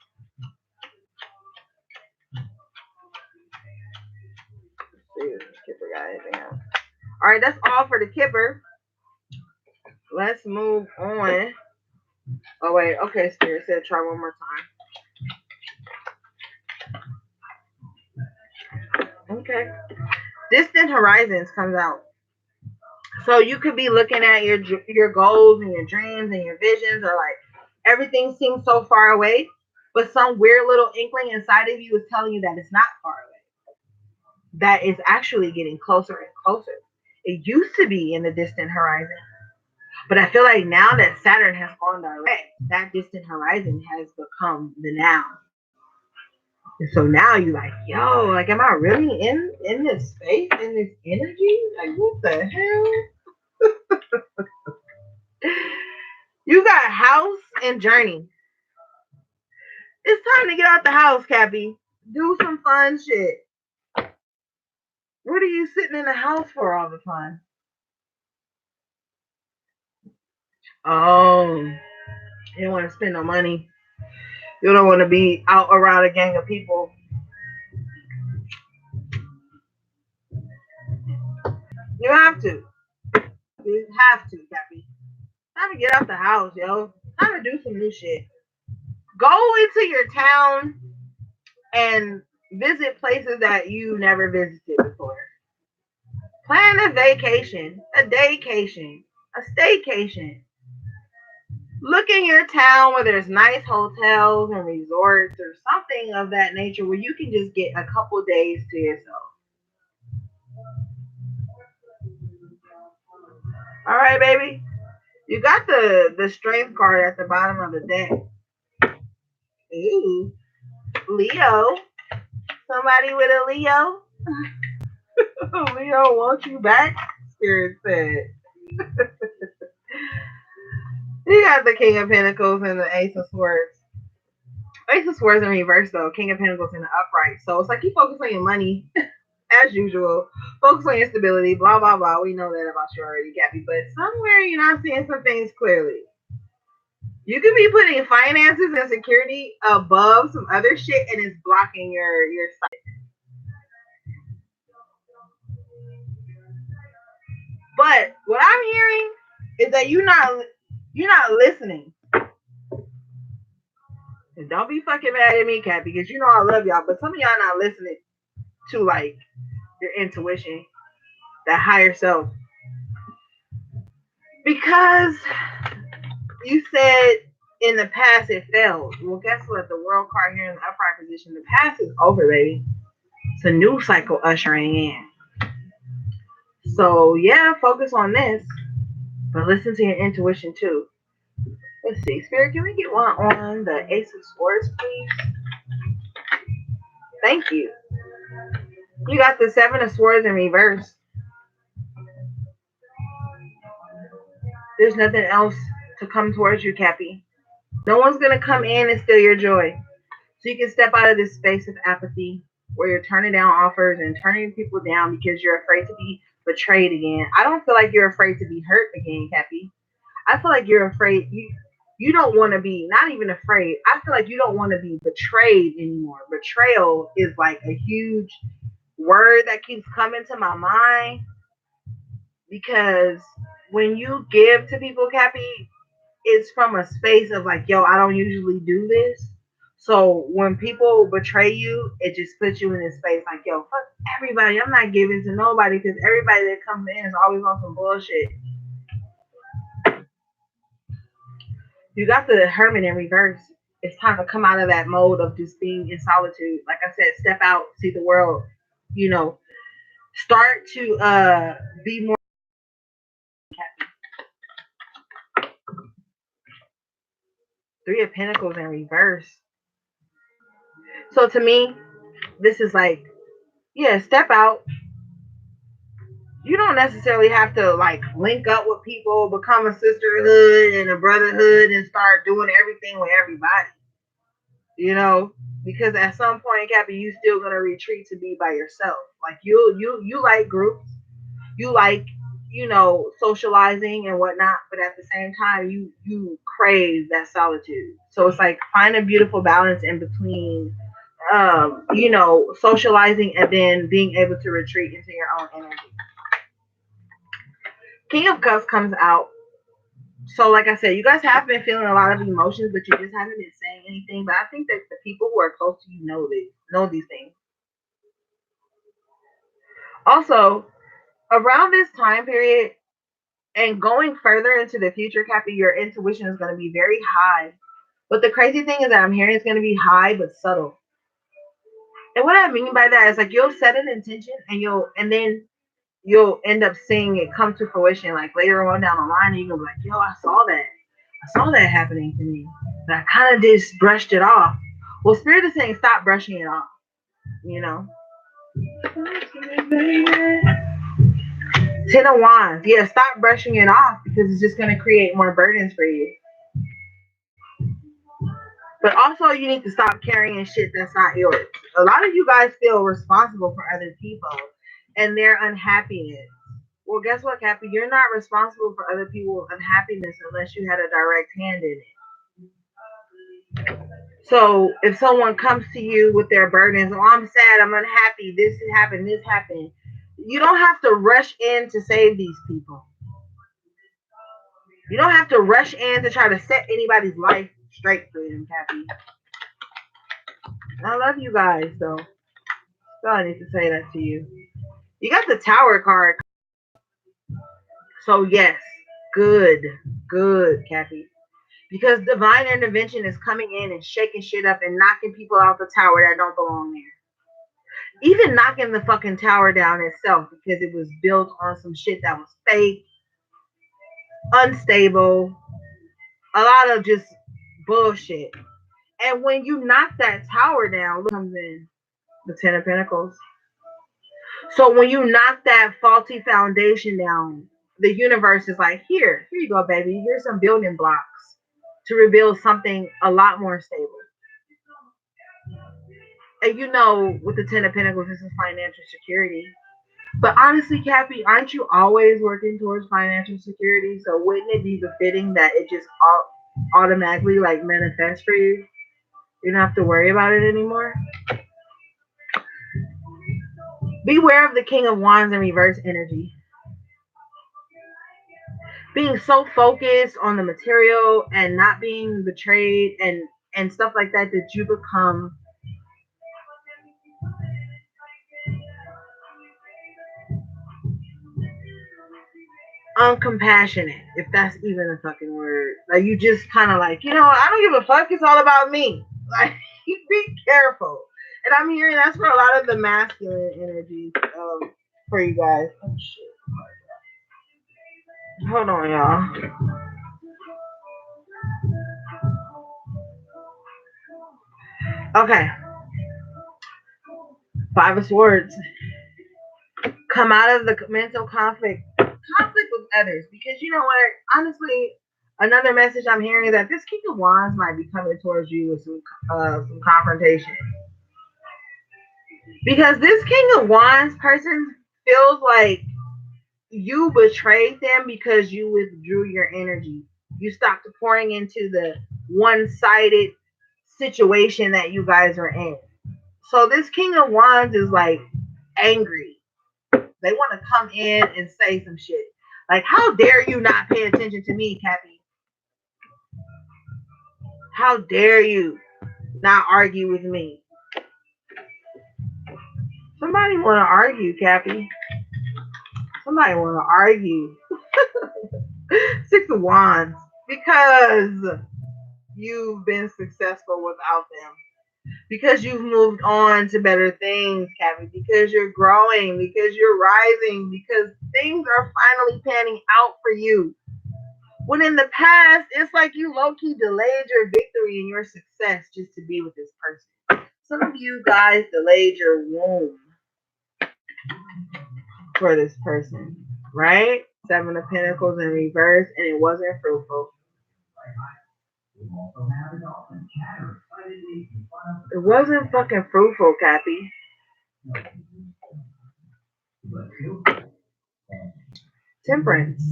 Let's see if Kipper got anything else. All right, that's all for the Kipper. Let's move on. Oh wait, okay, Spirit said try one more time. Okay. Distant Horizons comes out. So you could be looking at your goals and your dreams and your visions, or like everything seems so far away, but some weird little inkling inside of you is telling you that it's not far away. That is actually getting closer and closer. It used to be in the distant horizon, but I feel like now that Saturn has gone direct, that distant horizon has become the now. And so now you like, yo, like, am I really in this space, in this energy? Like, what the hell? You got house and journey. It's time to get out the house, Cappy. Do some fun shit. What are you sitting in the house for all the time? Oh, you don't want to spend no money. You don't want to be out around a gang of people. You have to. You have to, Cappy. Time to get out the house, yo. Time to do some new shit. Go into your town and visit places that you never visited before. Plan a vacation, a daycation, a staycation. Look in your town where there's nice hotels and resorts or something of that nature where you can just get a couple days to yourself. All right, baby. You got the strength card at the bottom of the deck. Ooh, Leo. Somebody with a Leo. Leo wants you back. Spirit said. You got the King of Pentacles and the Ace of Swords. Ace of Swords in reverse though. King of Pentacles in the upright. So it's like you focus on your money as usual. Focus on your stability. Blah blah blah. We know that about you already, Cappy. But somewhere you're not seeing some things clearly. You could be putting finances and security above some other shit, and it's blocking your sight. But what I'm hearing is that you're not listening. And don't be fucking mad at me, Cat, because you know I love y'all. But some of y'all not listening to like your intuition, that higher self, because you said in the past it failed. Well, guess what? The world card here in the upright position, the past is over, baby. It's a new cycle ushering in. So yeah, focus on this, but listen to your intuition too. Let's see, Spirit, can we get one on the Ace of Swords, please? Thank you. You got the Seven of Swords in reverse. There's nothing else to come towards you, Cappy. No one's gonna come in and steal your joy. So you can step out of this space of apathy where you're turning down offers and turning people down because you're afraid to be betrayed again. I don't feel like you're afraid to be hurt again, Cappy. I feel like you're afraid. You don't want to be, not even afraid. I feel like you don't want to be betrayed anymore. Betrayal is like a huge word that keeps coming to my mind because when you give to people, Cappy, it's from a space of like, yo, I don't usually do this. So when people betray you, it just puts you in this space like, yo, fuck everybody. I'm not giving to nobody because everybody that comes in is always on some bullshit. You got the Hermit in reverse. It's time to come out of that mode of just being in solitude. Like I said, step out, see the world. You know, start to be more. Three of Pentacles in reverse. So to me, this is like, yeah, step out. You don't necessarily have to like link up with people, become a sisterhood and a brotherhood, and start doing everything with everybody. You know, because at some point, Cappy, you still gonna retreat to be by yourself. Like you like groups, you like, you know, socializing and whatnot, but at the same time, you crave that solitude. So it's like find a beautiful balance in between, you know, socializing and then being able to retreat into your own energy. King of Cups comes out. So, like I said, you guys have been feeling a lot of emotions, but you just haven't been saying anything. But I think that the people who are close to you know these things. Also, around this time period and going further into the future, Cappy, your intuition is going to be very high. But the crazy thing is that I'm hearing it's going to be high but subtle. And what I mean by that is like you'll set an intention and then you'll end up seeing it come to fruition like later on down the line, and you'll be like, yo, I saw that. I saw that happening to me. But I kind of just brushed it off. Well, Spirit is saying stop brushing it off, you know? Ten of Wands. Yeah, stop brushing it off because it's just going to create more burdens for you. But also, you need to stop carrying shit that's not yours. A lot of you guys feel responsible for other people and their unhappiness. Well, guess what, Cappy? You're not responsible for other people's unhappiness unless you had a direct hand in it. So if someone comes to you with their burdens, oh, I'm sad, I'm unhappy, this happened, you don't have to rush in to save these people. You don't have to rush in to try to set anybody's life straight for them, Cappy. I love you guys, though. So I need to say that to you. You got the Tower card. So yes, good, good, Cappy. Because divine intervention is coming in and shaking shit up and knocking people out the tower that don't belong there. Even knocking the fucking tower down itself because it was built on some shit that was fake, unstable, a lot of just bullshit. And when you knock that tower down, look comes in the Ten of Pentacles. So when you knock that faulty foundation down, the universe is like, here you go, baby. Here's some building blocks to rebuild something a lot more stable. And you know, with the Ten of Pentacles, this is financial security. But honestly, Cappy, aren't you always working towards financial security? So wouldn't it be befitting that it just automatically like manifests for you? You don't have to worry about it anymore. Beware of the King of Wands in reverse energy. Being so focused on the material and not being betrayed and stuff like that that you become uncompassionate, if that's even a fucking word. Like you just kind of like, I don't give a fuck. It's all about me. Like, be careful. And I'm hearing that's for a lot of the masculine energies for you guys. Oh shit. Hold on, y'all. Okay. Five of Swords. Come out of the mental conflict with others, because you know what? Honestly, another message I'm hearing is that this King of Wands might be coming towards you with some confrontation, because this King of Wands person feels like you betrayed them because you withdrew your energy. You stopped pouring into the one-sided situation that you guys are in. So this King of Wands is like angry. They want to come in and say some shit. Like, how dare you not pay attention to me, Cappy? How dare you not argue with me? Somebody want to argue, Cappy. Somebody want to argue. Six of Wands. Because you've been successful without them. Because you've moved on to better things, Kathy. Because you're growing. Because you're rising. Because things are finally panning out for you. When in the past, it's like you low key delayed your victory and your success just to be with this person. Some of you guys delayed your womb for this person, right? Seven of Pentacles in reverse, and it wasn't fruitful. It wasn't fucking fruitful, Cappy. Temperance.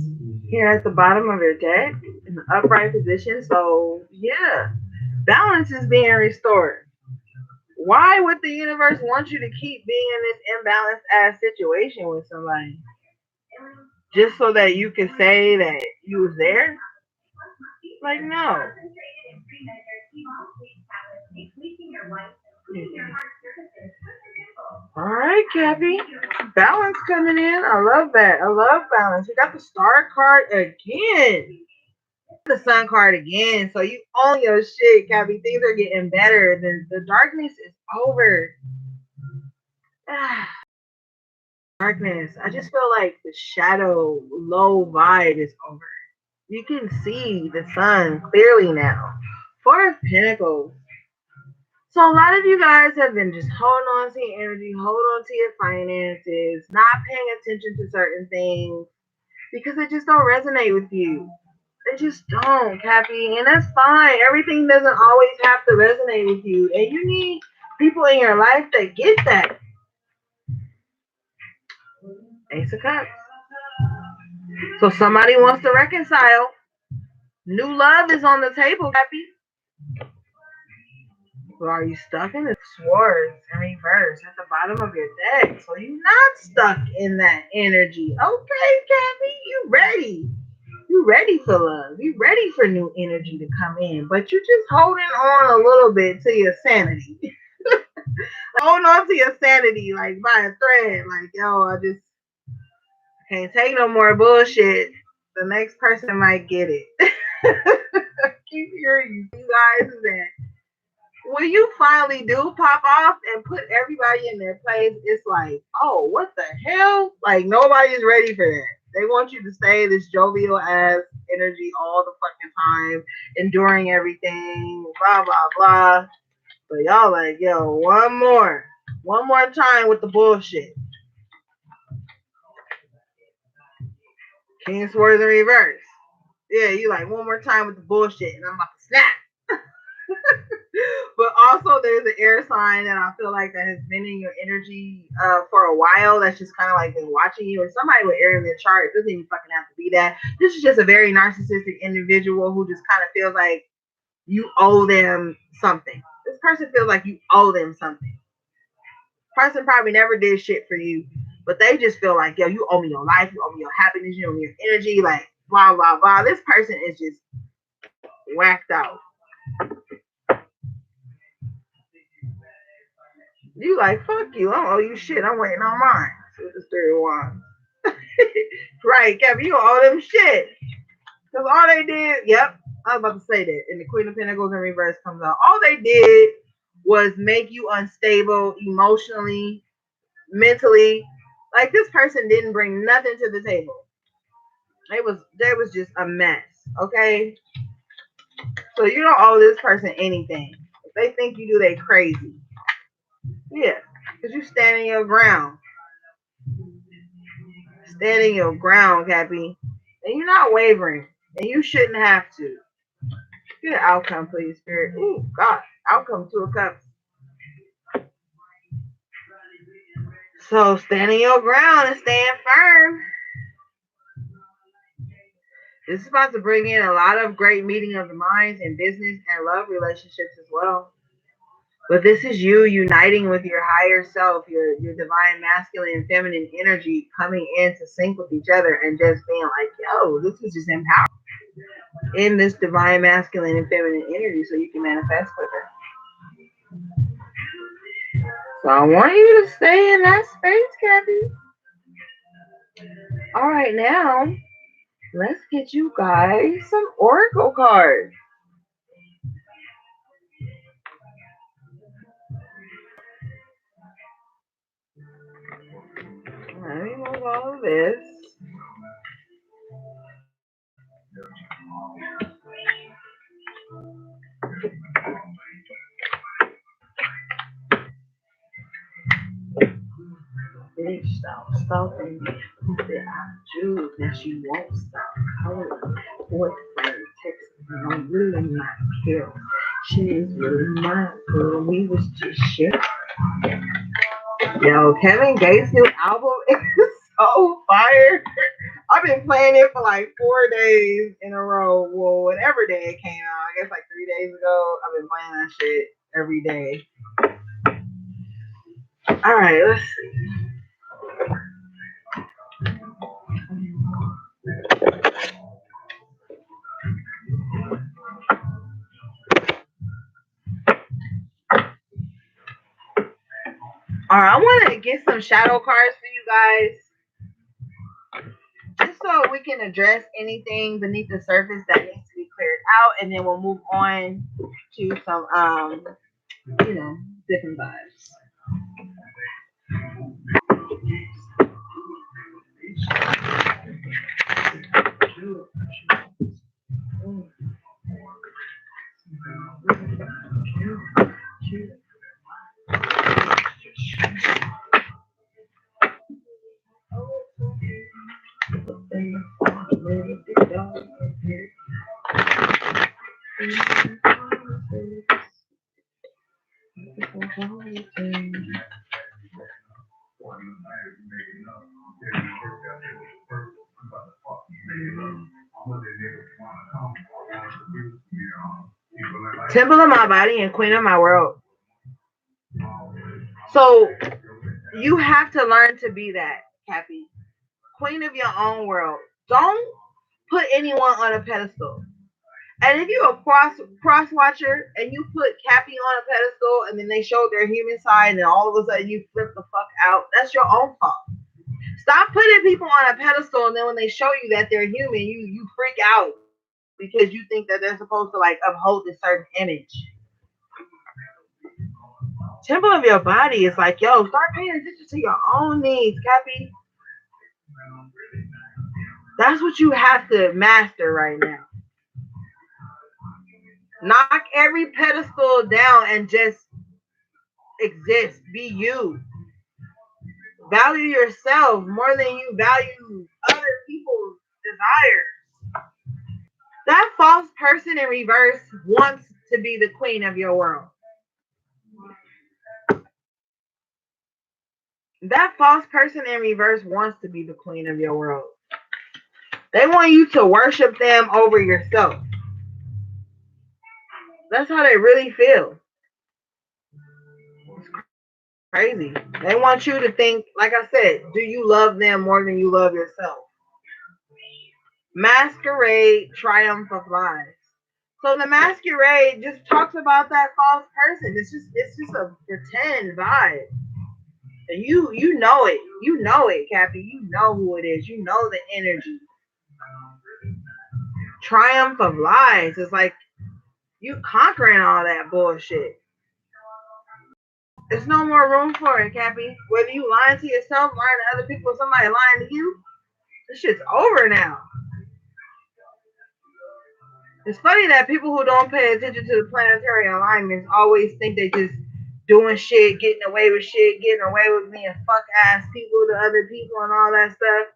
Here at the bottom of your deck in the upright position. So, yeah, balance is being restored. Why would the universe want you to keep being in this imbalanced ass situation with somebody? Just so that you can say that you was there? Like, no. All right, Cappy. Balance coming in. I love that. I love balance. You got the star card again. The sun card again. So you own your shit, Cappy. Things are getting better. The darkness is over. Darkness. I just feel like the shadow, low vibe is over. You can see the sun clearly now. Four of Pentacles. So a lot of you guys have been just holding on to your energy, hold on to your finances, not paying attention to certain things because they just don't resonate with you. They just don't, Cappy, and that's fine. Everything doesn't always have to resonate with you, and you need people in your life that get that. Ace of Cups. So somebody wants to reconcile. New love is on the table, Cappy. Or are you stuck in the swords in reverse at the bottom of your deck? So you're not stuck in that energy. Okay, Cappy, you ready. You ready for love. You ready for new energy to come in. But you're just holding on a little bit to your sanity. Holding on to your sanity like by a thread. Like, yo, I just can't take no more bullshit. The next person might get it. Keep hearing you guys that when you finally do pop off and put everybody in their place, it's like, oh, what the hell? Like nobody's ready for that. They want you to stay this jovial ass energy all the fucking time, enduring everything, blah blah blah. But y'all like, yo, one more time with the bullshit. King Swords in reverse. Yeah, you like one more time with the bullshit, and I'm about to snap. But also there's an air sign that I feel like that has been in your energy for a while. That's just kind of like been watching you. And somebody with air in their chart, it doesn't even fucking have to be that. This is just a very narcissistic individual who just kind of feels like you owe them something. This person feels like you owe them something. Person probably never did shit for you, but they just feel like, yo, you owe me your life, you owe me your happiness, you owe me your energy, like blah blah blah. This person is just whacked out. You like, fuck you. I don't owe you shit. I'm waiting on mine. With the Spirit of Wands. Right, Kevin, you don't owe them shit. Because all they did, yep, I was about to say that. And the Queen of Pentacles in reverse comes out. All they did was make you unstable emotionally, mentally. Like this person didn't bring nothing to the table. They was just a mess. Okay? So you don't owe this person anything. If they think you do, they crazy. Yeah, because you standing your ground. Standing your ground, Cappy. And you're not wavering. And you shouldn't have to. Get an outcome, please, Spirit. Ooh, God. Outcome, 2 of Cups. So standing your ground and staying firm. This is about to bring in a lot of great meeting of the minds in business and love relationships as well. But this is you uniting with your higher self, your divine masculine and feminine energy coming in to sync with each other and just being like, yo, this is just empowering in this divine masculine and feminine energy so you can manifest quicker. So I want you to stay in that space, Kathy. All right, now let's get you guys some oracle cards. Let me move all of this. Bitch, stop stalking me. Who said I'm Jews? Now she won't stop calling me. Boyfriend texting me. I'm really not care. She is really mine. Girl, we was just sharing. Yo, Kevin Gates' new album is so fire. I've been playing it for like 4 days in a row. Well, whatever day it came out, I guess like 3 days ago. I've been playing that shit every day. All right, let's see. All right, I want to get some shadow cards for you guys, just so we can address anything beneath the surface that needs to be cleared out, and then we'll move on to some, you know, different vibes. Temple of my body and queen of my world. So you have to learn to be that, Cappy. Queen of your own world. Don't put anyone on a pedestal. And if you're a cross watcher and you put Cappy on a pedestal and then they show their human side and all of a sudden you flip the fuck out, that's your own fault. Stop putting people on a pedestal and then when they show you that they're human, you freak out because you think that they're supposed to like uphold this certain image. Temple of your body is like, yo, start paying attention to your own needs, Cappy. That's what you have to master right now. Knock every pedestal down and just exist. Be you. Value yourself more than you value other people's desires. That false person in reverse wants to be the queen of your world. That false person in reverse wants to be the queen of your world. They want you to worship them over yourself. That's how they really feel. It's crazy. They want you to think, like I said, do you love them more than you love yourself? Masquerade, triumph of lies. So the masquerade just talks about that false person. It's just a pretend vibe. And you know it. You know it, Cappy. You know who it is. You know the energy. Triumph of lies. It's like you conquering all that bullshit. There's no more room for it, Cappy. Whether you lying to yourself, lying to other people, somebody lying to you, this shit's over now. It's funny that people who don't pay attention to the planetary alignments always think they just doing shit, getting away with shit, getting away with being fuck ass people to other people and all that stuff.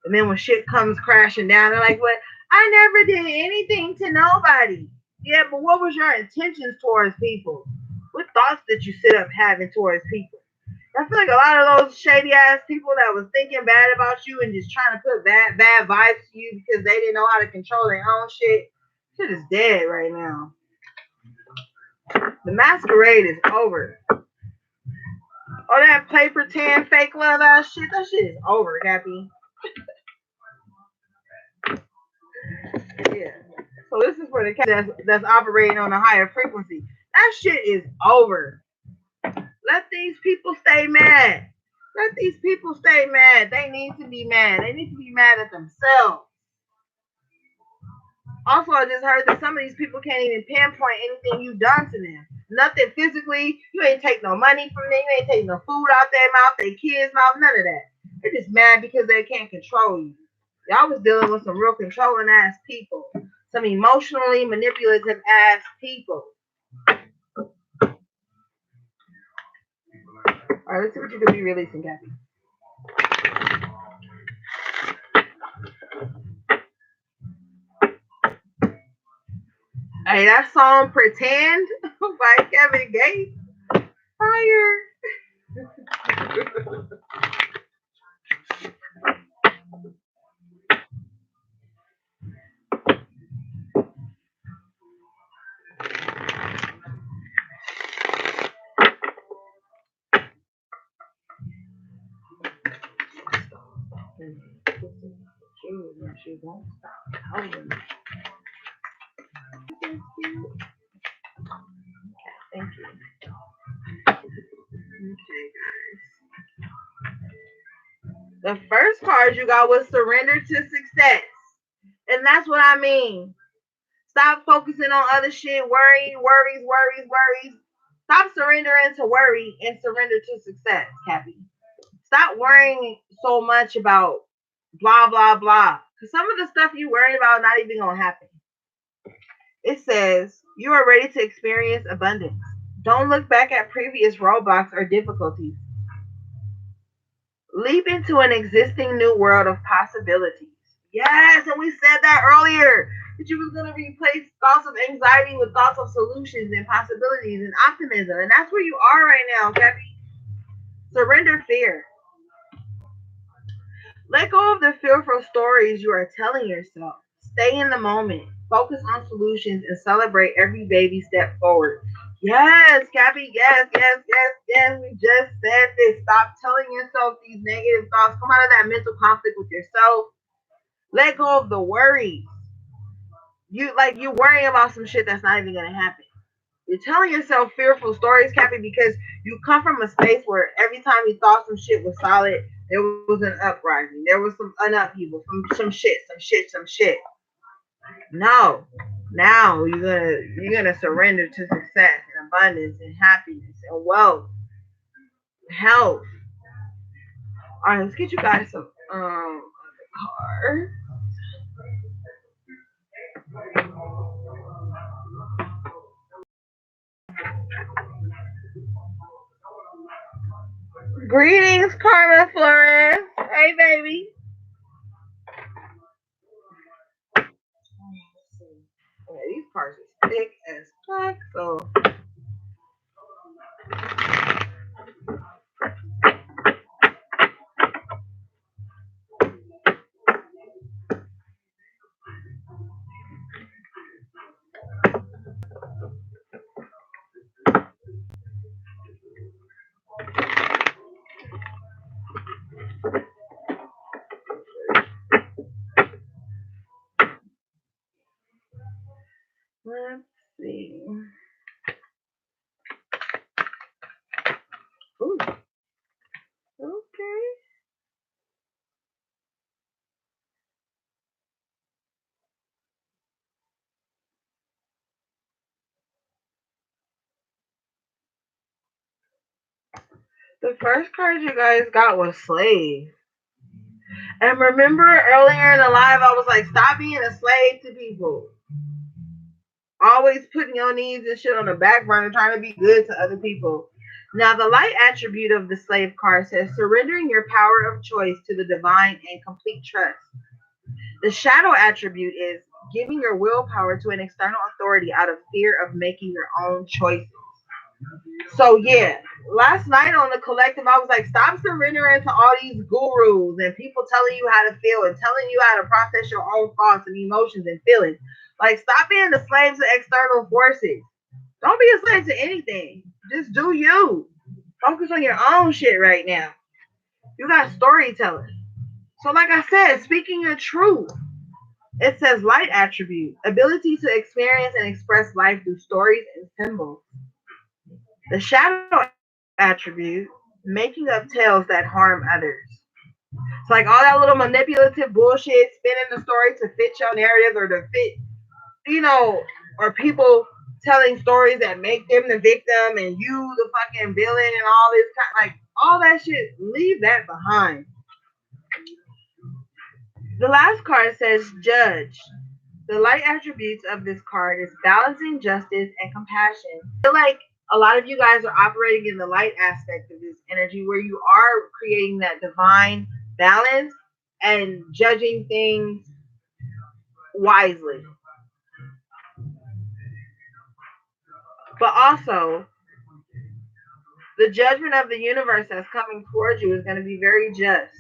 And then when shit comes crashing down, they're like, "What? I never did anything to nobody." Yeah, but what was your intentions towards people? What thoughts did you sit up having towards people? I feel like a lot of those shady ass people that was thinking bad about you and just trying to put bad vibes to you because they didn't know how to control their own shit is dead right now. The masquerade is over. All that play pretend fake love ass shit, that shit is over, Cappy. Yeah. So this is for the cat that's operating on a higher frequency. That shit is over. Let these people stay mad. Let these people stay mad. They need to be mad. They need to be mad at themselves. Also, I just heard that some of these people can't even pinpoint anything you've done to them. Nothing physically. You ain't take no money from them. You ain't take no food out their mouth, their kids' mouth, none of that. They're just mad because they can't control you. Y'all was dealing with some real controlling ass people. Some emotionally manipulative ass people. Alright, let's see what you could be releasing, Kathy. Hey, that song Pretend by Kevin Gates. Fire. She won't stop calling me. Thank you. Okay, guys. The first card you got was surrender to success. And that's what I mean. Stop focusing on other shit, worries. Stop surrendering to worry and surrender to success, Cappy. Stop worrying so much about blah, blah, blah. Because some of the stuff you worried about not even going to happen. It says, you are ready to experience abundance. Don't look back at previous roadblocks or difficulties. Leap into an existing new world of possibilities. Yes, and we said that earlier that you was going to replace thoughts of anxiety with thoughts of solutions and possibilities and optimism. And that's where you are right now, Kevin. Surrender fear. Let go of the fearful stories you are telling yourself. Stay in the moment. Focus on solutions and celebrate every baby step forward. Yes, Cappy, yes. We just said this. Stop telling yourself these negative thoughts. Come out of that mental conflict with yourself. Let go of the worries. You worrying about some shit that's not even gonna happen. You're telling yourself fearful stories, Cappy, because you come from a space where every time you thought some shit was solid, there was an uprising. There was an upheaval, some shit. No. Now you're gonna surrender to success and abundance and happiness and wealth, health. Alright, let's get you guys some cards. Greetings, Carmen Flores. Hey baby. Okay, these cards are thick as fuck, so let's see. Ooh, okay. The first card you guys got was slave. And remember earlier in the live, I was like, stop being a slave to people. Always putting your needs and shit on the back burner, trying to be good to other people. Now, the light attribute of the slave card says surrendering your power of choice to the divine and complete trust. The shadow attribute is giving your willpower to an external authority out of fear of making your own choices. So yeah, last night on the collective, I was like, stop surrendering to all these gurus and people telling you how to feel and telling you how to process your own thoughts and emotions and feelings. Like, stop being the slaves of external forces. Don't be a slave to anything. Just do you. Focus on your own shit right now. You got storytelling. So, like I said, speaking your truth. It says light attribute, ability to experience and express life through stories and symbols. The shadow attribute, making up tales that harm others. It's like all that little manipulative bullshit, spinning the story to fit your narrative or to fit, you know, or people telling stories that make them the victim and you the fucking villain and all this kind, like all that shit. Leave that behind. The last card says Judge. The light attributes of this card is balancing justice and compassion. I feel like a lot of you guys are operating in the light aspect of this energy where you are creating that divine balance and judging things wisely. But also, the judgment of the universe that's coming towards you is going to be very just.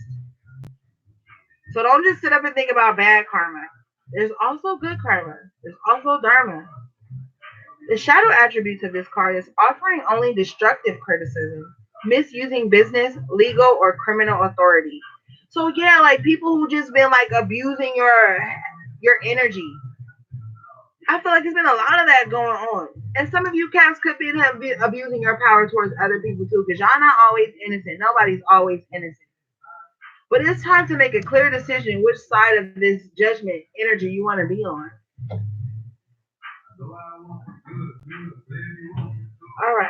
So don't just sit up and think about bad karma. There's also good karma. There's also dharma. The shadow attributes of this card is offering only destructive criticism, misusing business, legal, or criminal authority. So yeah, like people who just been like abusing your energy. I feel like there's been a lot of that going on. And some of you cats could be abusing your power towards other people too, because y'all not always innocent. Nobody's always innocent. But it's time to make a clear decision which side of this judgment energy you want to be on. All right.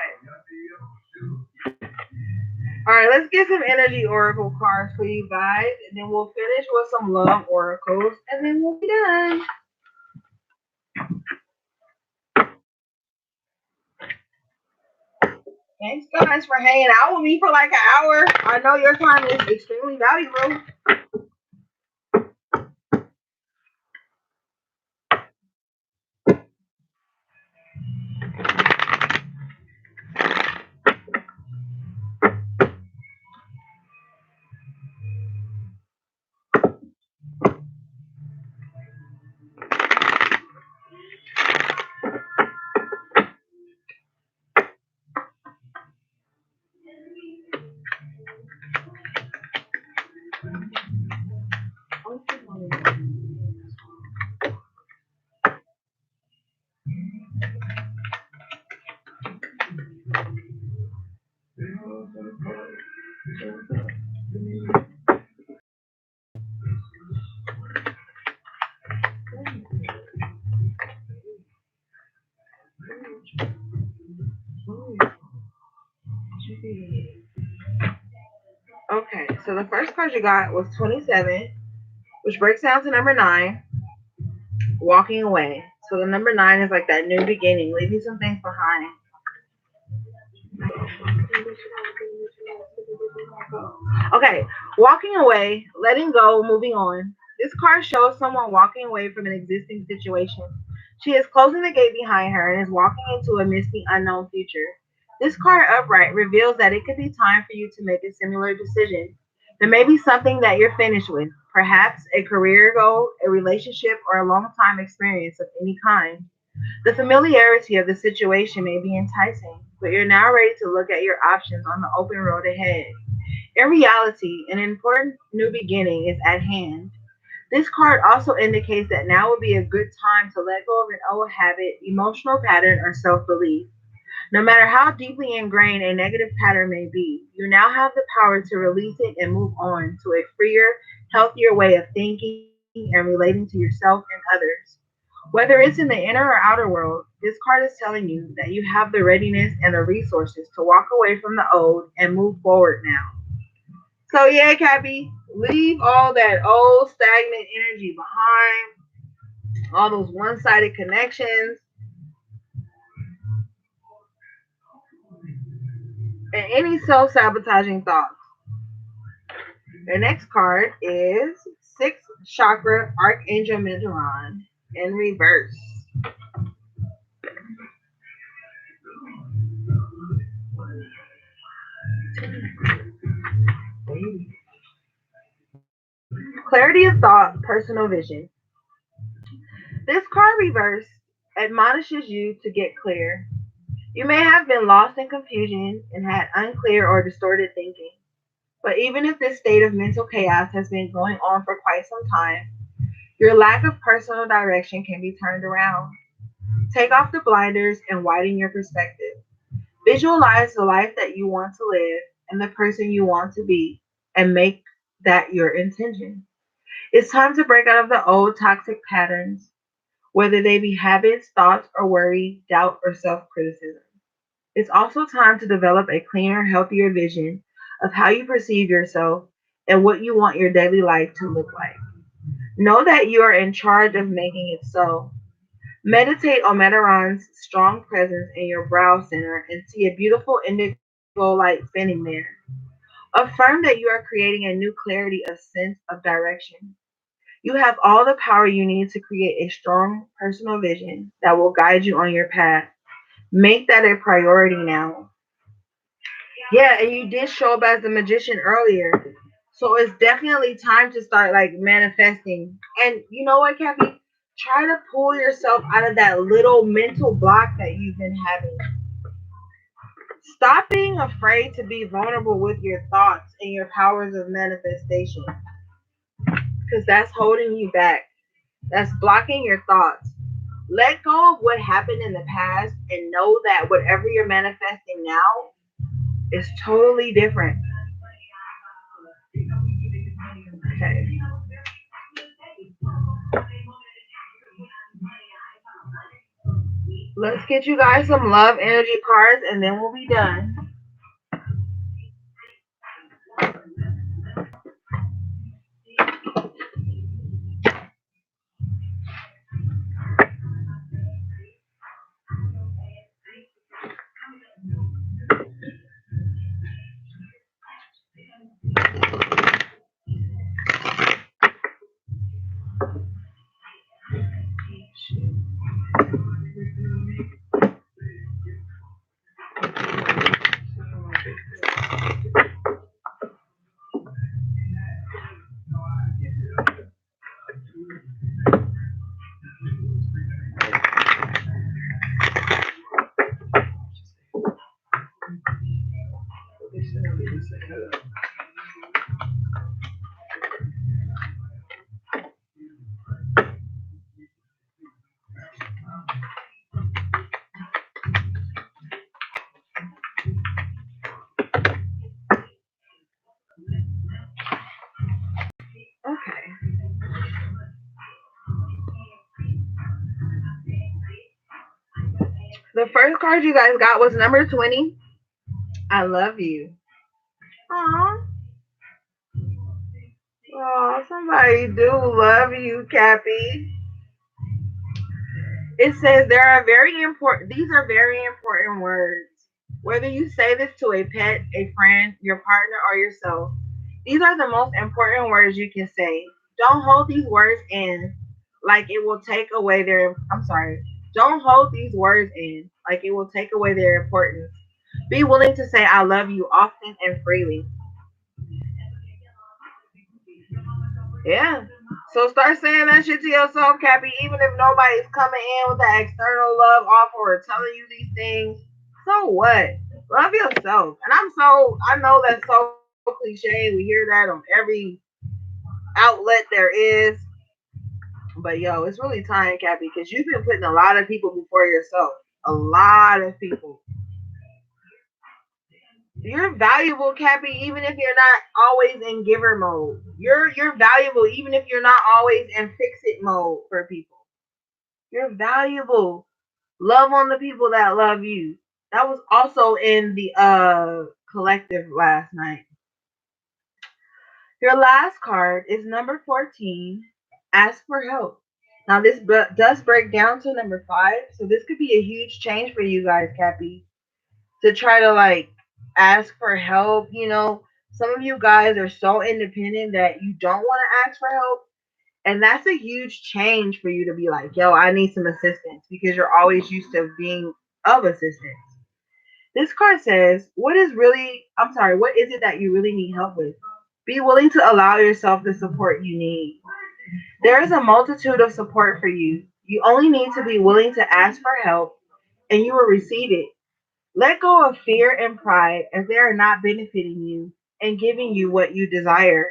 All right, let's get some energy oracle cards for you guys, and then we'll finish with some love oracles, and then we'll be done. Thanks, guys, for hanging out with me for like an hour. I know your time is extremely valuable. Okay, so the first card you got was 27, which breaks down to number 9, walking away. So the number 9 is like that new beginning, leaving some things behind. Okay, walking away, letting go, moving on. This card shows someone walking away from an existing situation. She is closing the gate behind her and is walking into a misty, unknown future. This card upright reveals that it could be time for you to make a similar decision. There may be something that you're finished with, perhaps a career goal, a relationship, or a long time experience of any kind. The familiarity of the situation may be enticing, but you're now ready to look at your options on the open road ahead. In reality, an important new beginning is at hand. This card also indicates that now would be a good time to let go of an old habit, emotional pattern, or self belief. No matter how deeply ingrained a negative pattern may be, you now have the power to release it and move on to a freer, healthier way of thinking and relating to yourself and others. Whether it's in the inner or outer world, this card is telling you that you have the readiness and the resources to walk away from the old and move forward now. So yeah, Cappy, leave all that old stagnant energy behind, all those one-sided connections, and any self-sabotaging thoughts. The next card is Sixth Chakra Archangel Midron in reverse. Clarity of thought, personal vision. This card reverse admonishes you to get clear. You may have been lost in confusion and had unclear or distorted thinking. But even if this state of mental chaos has been going on for quite some time, your lack of personal direction can be turned around. Take off the blinders and widen your perspective. Visualize the life that you want to live and the person you want to be, and make that your intention. It's time to break out of the old toxic patterns, whether they be habits, thoughts, or worry, doubt, or self criticism. It's also time to develop a cleaner, healthier vision of how you perceive yourself and what you want your daily life to look like. Know that you are in charge of making it so. Meditate on Meteron's strong presence in your brow center and see a beautiful indigo light spinning there. Affirm that you are creating a new clarity, a sense of direction. You have all the power you need to create a strong personal vision that will guide you on your path. Make that a priority now. Yeah, and you did show up as a magician earlier. So it's definitely time to start like manifesting. And you know what, Kathy? Try to pull yourself out of that little mental block that you've been having. Stop being afraid to be vulnerable with your thoughts and your powers of manifestation because that's holding you back. That's blocking your thoughts. Let go of what happened in the past and know that whatever you're manifesting now is totally different. Okay. Let's get you guys some love energy cards and then we'll be done. Okay. The first card you guys got was number 20. I love you. Aw. Oh, somebody do love you, Cappy. It says there are very important, these are very important words. Whether you say this to a pet, a friend, your partner, or yourself, these are the most important words you can say. Don't hold these words in like it will take away their, I'm sorry. Don't hold these words in like it will take away their importance. Be willing to say I love you often and freely. Yeah. So start saying that shit to yourself, Cappy, even if nobody's coming in with that external love offer or telling you these things. So what? Love yourself. And I know that's so cliche. We hear that on every outlet there is. But yo, it's really time, Cappy, because you've been putting a lot of people before yourself. A lot of people. You're valuable, Cappy, even if you're not always in giver mode. You're valuable even if you're not always in fix it mode for people. You're valuable. Love on the people that love you. That was also in the collective last night. Your last card is number 14. Ask for help. Now this does break down to number 5, so this could be a huge change for you guys, Cappy, to try to like ask for help. Some of you guys are so independent that you don't want to ask for help. And that's a huge change for you to be like, yo, I need some assistance because you're always used to being of assistance. This card says, what is it that you really need help with? Be willing to allow yourself the support you need. There is a multitude of support for you. You only need to be willing to ask for help and you will receive it. Let go of fear and pride as they are not benefiting you and giving you what you desire.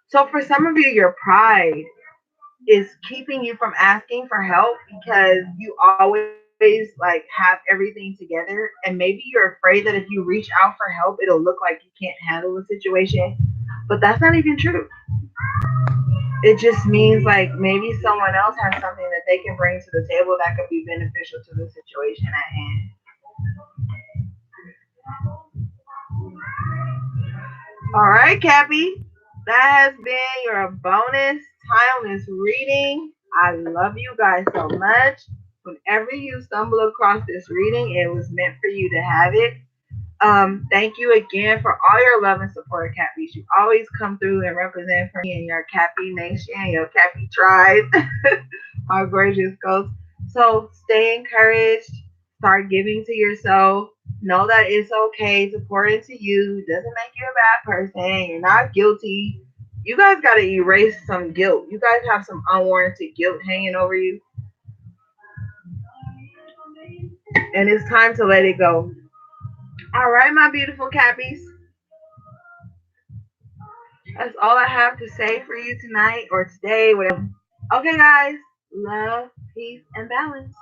So for some of you, your pride is keeping you from asking for help because you always like have everything together and maybe you're afraid that if you reach out for help it'll look like you can't handle the situation. But that's not even true. It just means like maybe someone else has something that they can bring to the table that could be beneficial to the situation at hand. All right, Cappy. That has been your bonus timeless reading. I love you guys so much. Whenever you stumble across this reading, it was meant for you to have it. Thank you again for all your love and support, Cappies. You always come through and represent for me and your Cappy Nation, your Cappy tribe, our gorgeous ghosts. So stay encouraged. Start giving to yourself. Know that it's okay to pour into you. It doesn't make you a bad person. You're not guilty. You guys got to erase some guilt. You guys have some unwarranted guilt hanging over you, and it's time to let it go. All right, my beautiful Cappies. That's all I have to say for you tonight or today, whatever. Okay, guys. Love, peace, and balance.